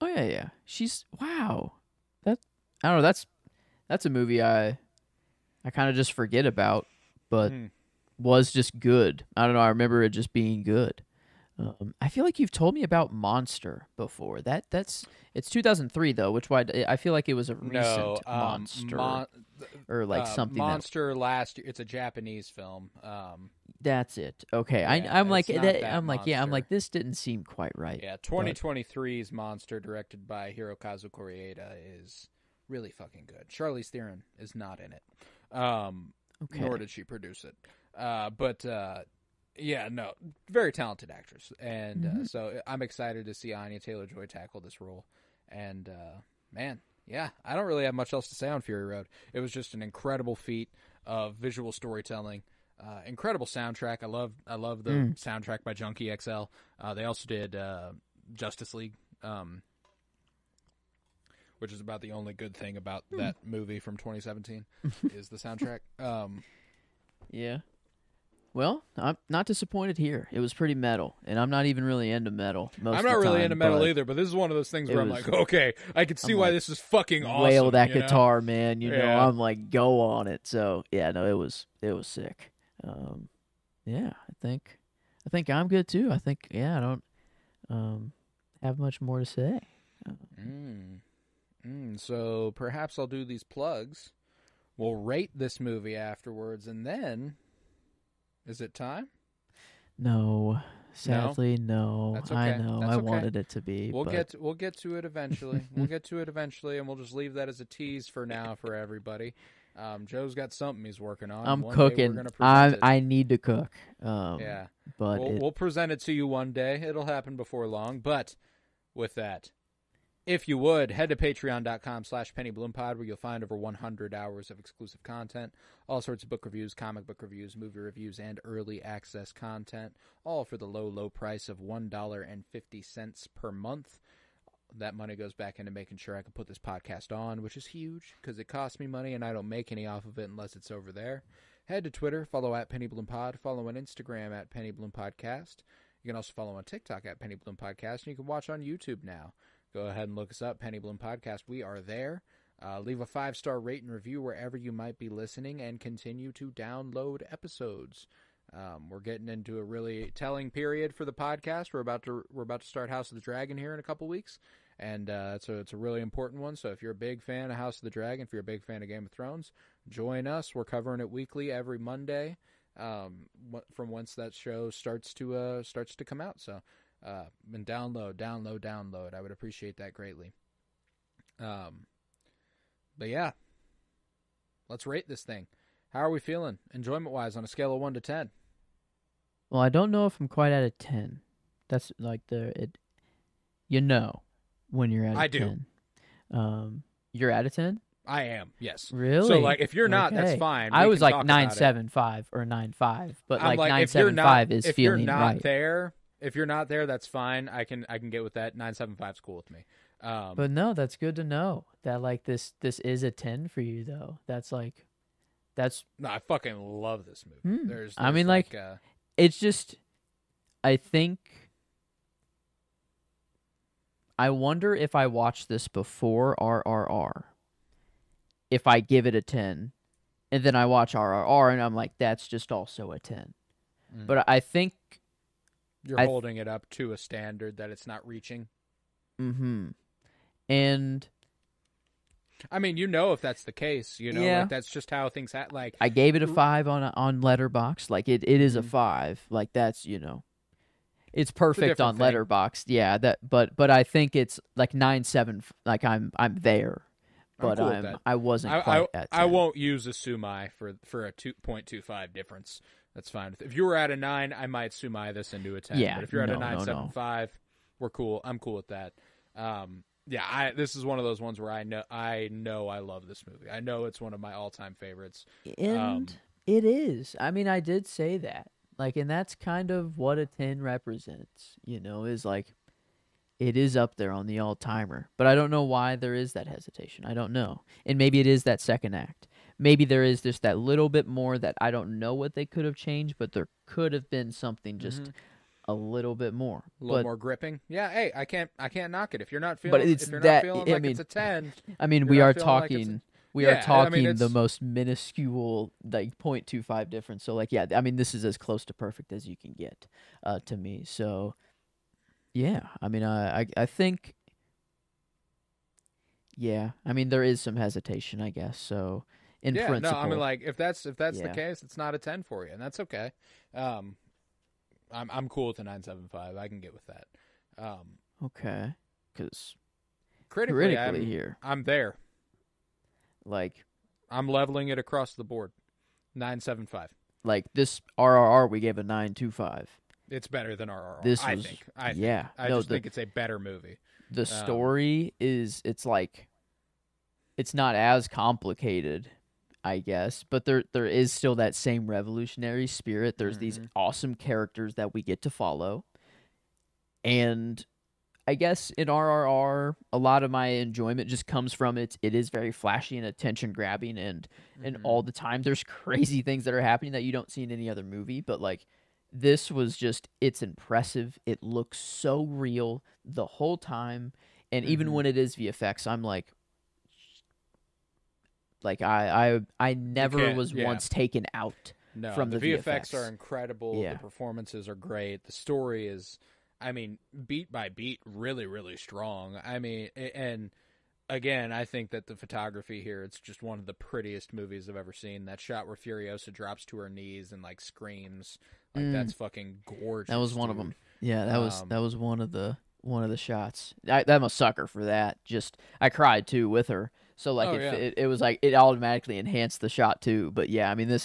Oh yeah, yeah. She's wow. That I don't know. That's a movie I kind of just forget about, but was just good. I don't know. I remember it just being good. I feel like you've told me about Monster before. It's 2003 though, which why I feel like it was a No, recent Monster or like something that. Monster last year. It's a Japanese film. That's it. Okay, Yeah, I'm like it's not that. that I'm like yeah. I'm Monster. like this didn't seem quite right. Yeah, but 2023's Monster, directed by Hirokazu Koreeda, is really fucking good. Charlize Theron is not in it, Okay. nor did she produce it. But yeah, no, very talented actress, and so I'm excited to see Anya Taylor-Joy tackle this role. And man, yeah, I don't really have much else to say on Fury Road. It was just an incredible feat of visual storytelling. Incredible soundtrack. I love the soundtrack by Junkie XL. They also did Justice League, which is about the only good thing about that movie from 2017 is the soundtrack. Yeah. Well, I'm not disappointed here. It was pretty metal, and I'm not even really into metal. I'm not really into metal either, but this is one of those things where I'm like, okay, I can see why this is fucking awesome. Wail that you know? guitar, man. You know, Yeah. I'm like, go on it. So yeah, no, it was sick. Yeah, I think I'm good too. I think I don't have much more to say. So perhaps I'll do these plugs. We'll rate this movie afterwards, and then is it time? No, sadly, no. That's okay. I know. That's I okay. wanted it to be. We'll but... get to it eventually. We'll get to it eventually, and we'll just leave that as a tease for now for everybody. Joe's got something he's working on. I'm One cooking. Day we're gonna present it. I need to cook. Yeah, but we'll present it to you one day. It'll happen before long. But with that, if you would, head to patreon.com/pennybloomPod, where you'll find over 100 hours of exclusive content, all sorts of book reviews, comic book reviews, movie reviews, and early access content, all for the low, low price of $1.50 per month. That money goes back into making sure I can put this podcast on, which is huge because it costs me money and I don't make any off of it unless it's over there. Head to Twitter, follow at PennyBloomPod, follow on Instagram at PennyBloomPodcast. You can also follow on TikTok at PennyBloomPodcast, and you can watch on YouTube now. Go ahead and look us up, Penny Bloom Podcast. We are there. Leave a 5-star rate and review wherever you might be listening, and continue to download episodes. We're getting into a really telling period for the podcast. We're about to start House of the Dragon here in a couple weeks, and so it's a really important one. So if you're a big fan of House of the Dragon, if you're a big fan of Game of Thrones, join us. We're covering it weekly every Monday, from whence that show starts to come out. So. And download. I would appreciate that greatly. But yeah, let's rate this thing. How are we feeling, enjoyment-wise, on a scale of 1 to 10? Well, I don't know if I'm quite at a 10. That's like you know, when you're at a 10. You're at a 10? I am, yes. Really? So, like, if you're not, Okay. that's fine. I We was can like talk about it. 9.75 or 9.5, but I'm like if you're 9.75 is if feeling you're not right. there. If you're not there, that's fine. I can get with that. 9.75 is cool with me. But no, that's good to know that like this is a 10 for you though. No, I fucking love this movie. There's I mean, like it's just, I think, I wonder if I watched this before RRR, if I give it a 10, and then I watch RRR and I'm like, that's just also a 10. But I think you're holding it up to a standard that it's not reaching. And I mean, if that's the case, Yeah. like that's just how things like I gave it a 5 on Letterboxd. Like it is a 5. Like that's, it's perfect on different thing. Letterboxd. Yeah, but I think it's like 9.7. Like I'm there, but cool with that. I wasn't quite at 10. I won't use a sumai for a 2.25 difference. That's fine. If you were at a 9, I might sumai this into a 10. Yeah, But if you're at a no. 9.75, we're cool. I'm cool with that. Yeah, this is one of those ones where I know I love this movie. I know it's one of my all-time favorites. And it is. I mean, I did say that. Like, and that's kind of what a 10 represents, is like, it is up there on the all-timer. But I don't know why there is that hesitation. I don't know. And maybe it is that second act. Maybe there is just that little bit more that I don't know what they could have changed, but there could have been something just a little bit more. A little more gripping. Yeah, hey, I can't knock it. If you're not feeling but it's if you're that, not feeling like it's a 10. I mean, we are talking the most minuscule, like 0.25 difference. So like, yeah, I mean, this is as close to perfect as you can get to me. So yeah, I mean, I think, yeah, I mean, there is some hesitation, I guess. So in principle, no, I mean, like if that's the case, it's not a 10 for you, and that's okay. I'm cool with the 9.75. I can get with that. Okay, because critically here, I'm there. Like, I'm leveling it across the board. 9.75. Like this RRR, we gave a 9.25. It's better than RRR. I think. Yeah, I just think it's a better movie. The story it's like, it's not as complicated, I guess, but there is still that same revolutionary spirit. There's these awesome characters that we get to follow. And I guess in RRR, a lot of my enjoyment just comes from it is very flashy and attention grabbing, and all the time there's crazy things that are happening that you don't see in any other movie. But like, this was just, it's impressive. It looks so real the whole time. And even when it is VFX, I'm like I never was once taken out from the VFX are incredible. Yeah. The performances are great. The story is, I mean, beat by beat, really, really strong. I mean, and again, I think that the photography here, it's just one of the prettiest movies I've ever seen. That shot where Furiosa drops to her knees and like screams, like that's fucking gorgeous. That was one of them. Yeah, that was one of the shots. I'm a sucker for that. Just, I cried too with her. So like, it was like, it automatically enhanced the shot too. But yeah, I mean,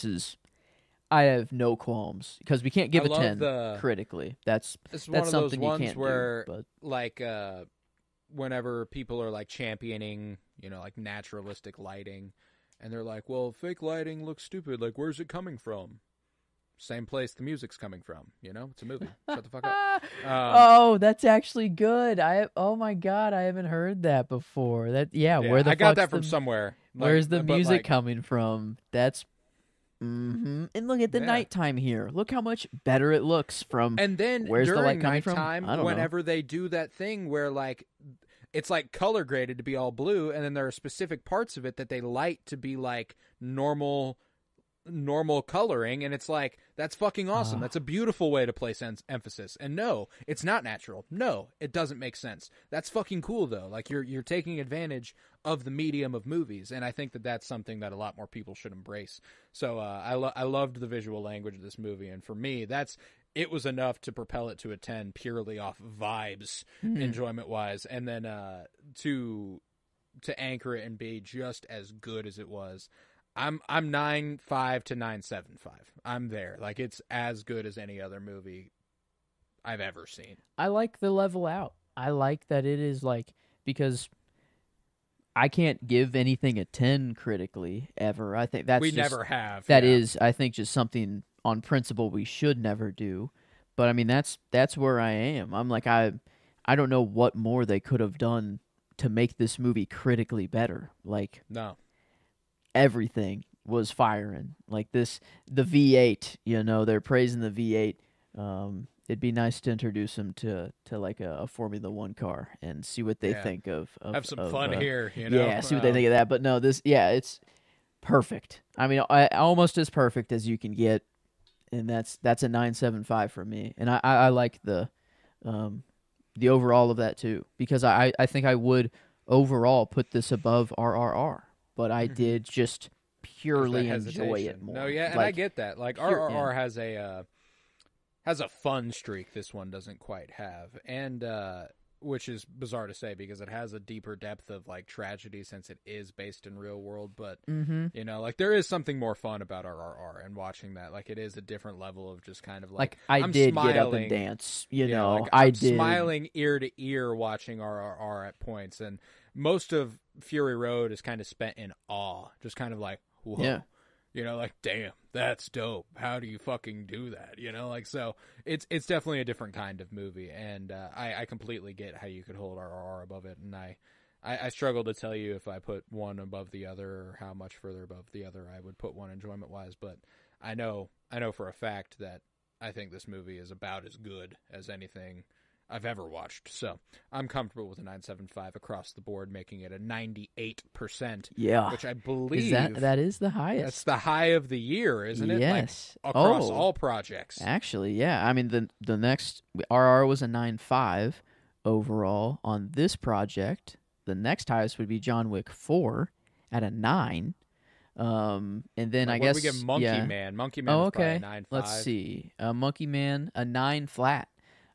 I have no qualms because we can't give a 10 critically. That's one of something those ones you can't where, do, but like, whenever people are like championing, like naturalistic lighting, and they're like, "Well, fake lighting looks stupid. Like, where's it coming from?" Same place the music's coming from. It's a movie. Shut the fuck up. Oh, that's actually good. Oh my god, I haven't heard that before. Where the I got that from somewhere. Where's the music coming from? That's and look at the nighttime here. Look how much better it looks from. And then where's the light during coming nighttime, from? I don't whenever they do that thing where like it's like color graded to be all blue, and then there are specific parts of it that they light to be like normal coloring, and it's like, that's fucking awesome. That's a beautiful way to place emphasis. And no, it's not natural. No, it doesn't make sense. That's fucking cool though. Like, you're taking advantage of the medium of movies, and I think that that's something that a lot more people should embrace. So I loved the visual language of this movie, and for me, it was enough to propel it to a 10 purely off vibes, enjoyment wise, and then to anchor it and be just as good as it was. I'm 9.5 to 9.75. I'm there. Like, it's as good as any other movie I've ever seen. I like the level out. I like that it is like, because I can't give anything a 10 critically ever. I think we never have. That is, I think, just something on principle we should never do. But I mean, that's where I am. I'm like, I don't know what more they could have done to make this movie critically better. Like, no. Everything was firing. Like the V8, they're praising the V8. It'd be nice to introduce them to like a Formula One car and see what they think of have some fun here, Yeah, see what they think of that. But no, it's perfect. I mean, almost as perfect as you can get, and that's a 9.75 for me. And I like the overall of that too, because I think I would overall put this above RRR. But I did just purely enjoy it more. No, yeah, and I get that. Like, RRR has a fun streak this one doesn't quite have, and which is bizarre to say because it has a deeper depth of like tragedy since it is based in real world. But like, there is something more fun about RRR and watching that. Like, it is a different level of just kind of like I did get up and dance. I'm smiling ear to ear watching RRR at points, and most of Fury Road is kind of spent in awe, just kind of like, whoa. You know, like, damn, that's dope. How do you fucking do that? You know, like, so it's definitely a different kind of movie, and I completely get how you could hold RRR above it, and I struggle to tell you if I put one above the other or how much further above the other I would put one enjoyment wise, but I know for a fact that I think this movie is about as good as anything I've ever watched. So I'm comfortable with a 9.75 across the board, making it a 98%. Yeah. Which I believe that is the highest. That's the high of the year, isn't it? Yes. Like, across all projects. Actually, yeah. I mean, the next RR was a 9.5 overall on this project. The next highest would be John Wick 4 at a 9. And then I guess we get Monkey Man. Monkey Man was probably a 9.5. Let's see. Monkey Man, a 9 flat.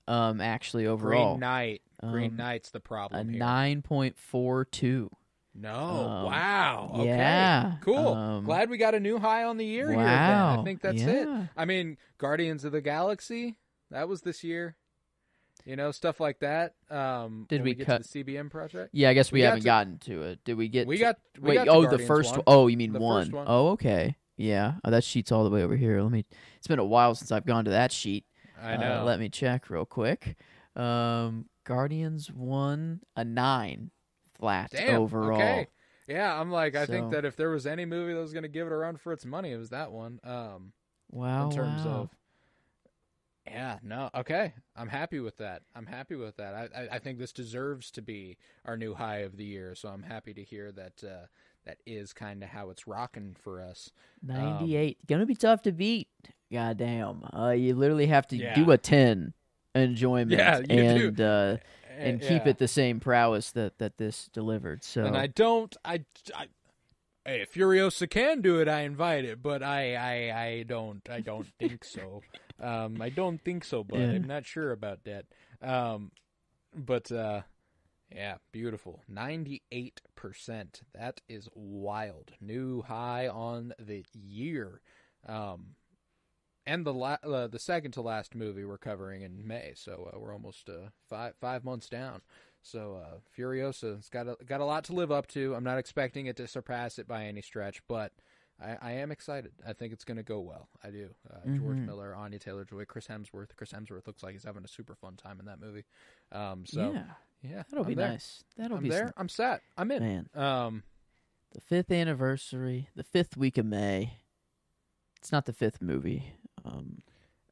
Actually, overall. Green Knight's the problem a here. 9.42. No, wow. Okay, yeah. cool. Glad we got a new high on the year here. Then. I think that's it. I mean, Guardians of the Galaxy, that was this year. You know, stuff like that. Did we get cut to the CBM project? Yeah, I guess we haven't gotten to it. Did we get? We got. The first one. Oh, you mean one? One. Oh, okay. Yeah. Oh, that sheet's all the way over here. It's been a while since I've gone to that sheet. I know. Let me check real quick. Guardians 1, a 9 flat overall. Okay. Yeah, I'm like, I think that if there was any movie that was going to give it a run for its money, it was that one. Wow. In terms of. Yeah, no, okay. I'm happy with that. I think this deserves to be our new high of the year, so I'm happy to hear that that is kind of how it's rocking for us. 98. Gonna be tough to beat. Goddamn. You literally have to do a 10 enjoyment and keep it the same prowess that this delivered. So and hey, if Furiosa can do it, I invite it, but I don't think so. I don't think so, but I'm not sure about that. Yeah, beautiful. 98%. That is wild. New high on the year. And the second to last movie we're covering in May, so we're almost 5 months down. So Furiosa's got a lot to live up to. I'm not expecting it to surpass it by any stretch, but I am excited. I think it's going to go well. I do. George Miller, Anya Taylor-Joy, Chris Hemsworth. Chris Hemsworth looks like he's having a super fun time in that movie. Yeah, that'll be nice. I'm there. I'm set. I'm in. Man. The 5th anniversary, the 5th week of May. It's not the 5th movie.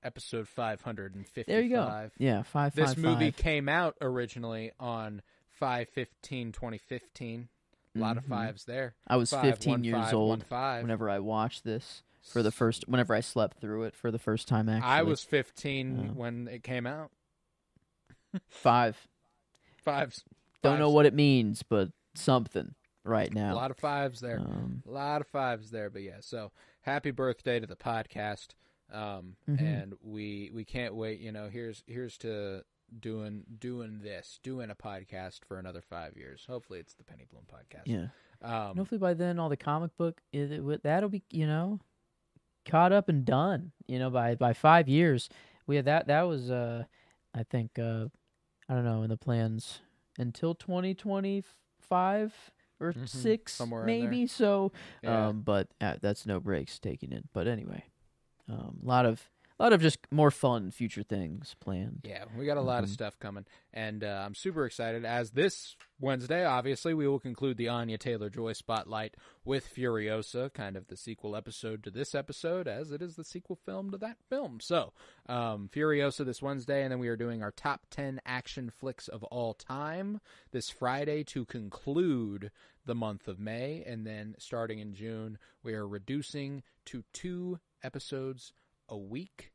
Episode 555. There you go. Yeah, 555. This movie came out originally on 5/15/2015. A lot of fives there. I was 15 years old whenever I watched this whenever I slept through it for the first time, actually. I was 15 when it came out. 5. Fives. Don't know what it means, but something right now. A lot of fives there. But yeah, so happy birthday to the podcast. And we can't wait, here's to doing a podcast for another 5 years. Hopefully it's the Penny Bloom podcast. Yeah. Hopefully by then all the comic book that'll be, caught up and done, by 5 years. We had that was I think I don't know, in the plans until 2025 or 6 somewhere maybe. So but that's no breaks taking it. But anyway, a lot of just more fun future things planned. Yeah, we got a lot of stuff coming, and I'm super excited. As this Wednesday, obviously, we will conclude the Anya Taylor-Joy spotlight with Furiosa, kind of the sequel episode to this episode, as it is the sequel film to that film. So, Furiosa this Wednesday, and then we are doing our top 10 action flicks of all time this Friday to conclude the month of May, and then starting in June, we are reducing to 2 episodes a week,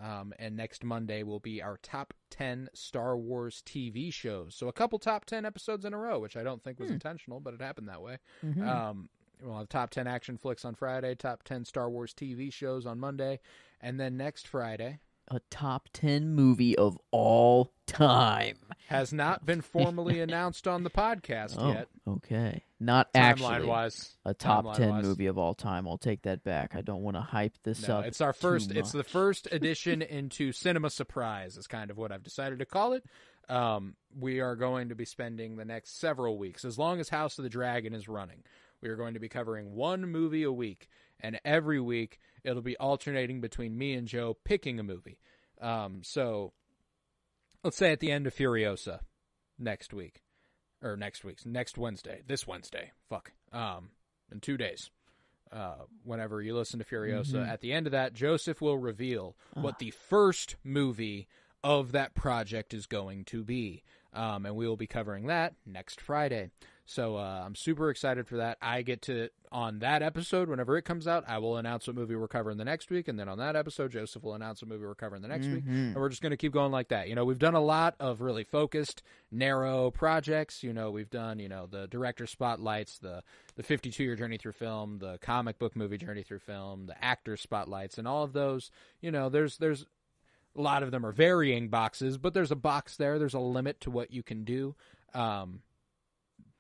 and next Monday will be our top 10 Star Wars TV shows. So a couple top 10 episodes in a row, which I don't think was intentional, but it happened that way. We'll have top 10 action flicks on Friday, top 10 Star Wars TV shows on Monday, and then next Friday, a top 10 movie of all time. Has not been formally announced on the podcast yet. Okay. Not actually timeline-wise. A top 10 movie of all time. I'll take that back. I don't want to hype this up. It's our first. It's the first edition into Cinema Surprise is kind of what I've decided to call it. We are going to be spending the next several weeks, as long as House of the Dragon is running. We are going to be covering one movie a week, and every week it'll be alternating between me and Joe picking a movie. So let's say at the end of Furiosa next Wednesday, this Wednesday, in 2 days. Whenever you listen to Furiosa, at the end of that, Joseph will reveal what the first movie of that project is going to be. And we will be covering that next Friday. So I'm super excited for that. I get to, on that episode, whenever it comes out, I will announce what movie we're covering the next week. And then on that episode, Joseph will announce what movie we're covering the next week. And we're just going to keep going like that. You know, we've done a lot of really focused, narrow projects. You know, we've done, the director spotlights, the 52-year journey through film, the comic book movie journey through film, the actor spotlights, and all of those. There's a lot of them are varying boxes, but there's a box there. There's a limit to what you can do.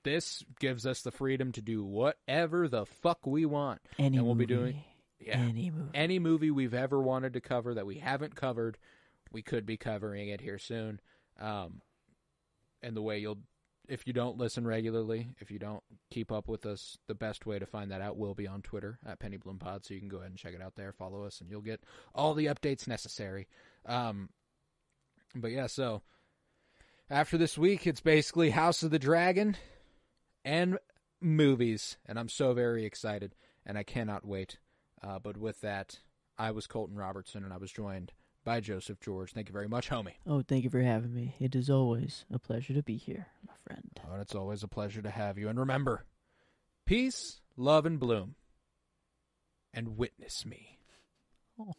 This gives us the freedom to do whatever the fuck we want. Any we'll movie. Be doing any movie we've ever wanted to cover that we haven't covered. We could be covering it here soon. And the way if you don't listen regularly, if you don't keep up with us, the best way to find that out will be on Twitter at PennyBloomPod. So you can go ahead and check it out there, follow us, and you'll get all the updates necessary. But yeah, so after this week, it's basically House of the Dragon and movies, and I'm so very excited, and I cannot wait. But with that, I was Colton Robertson, and I was joined by Joseph George. Thank you very much, homie. Oh, thank you for having me. It is always a pleasure to be here, my friend. Oh, and it's always a pleasure to have you. And remember, peace, love, and bloom, and witness me. Oh.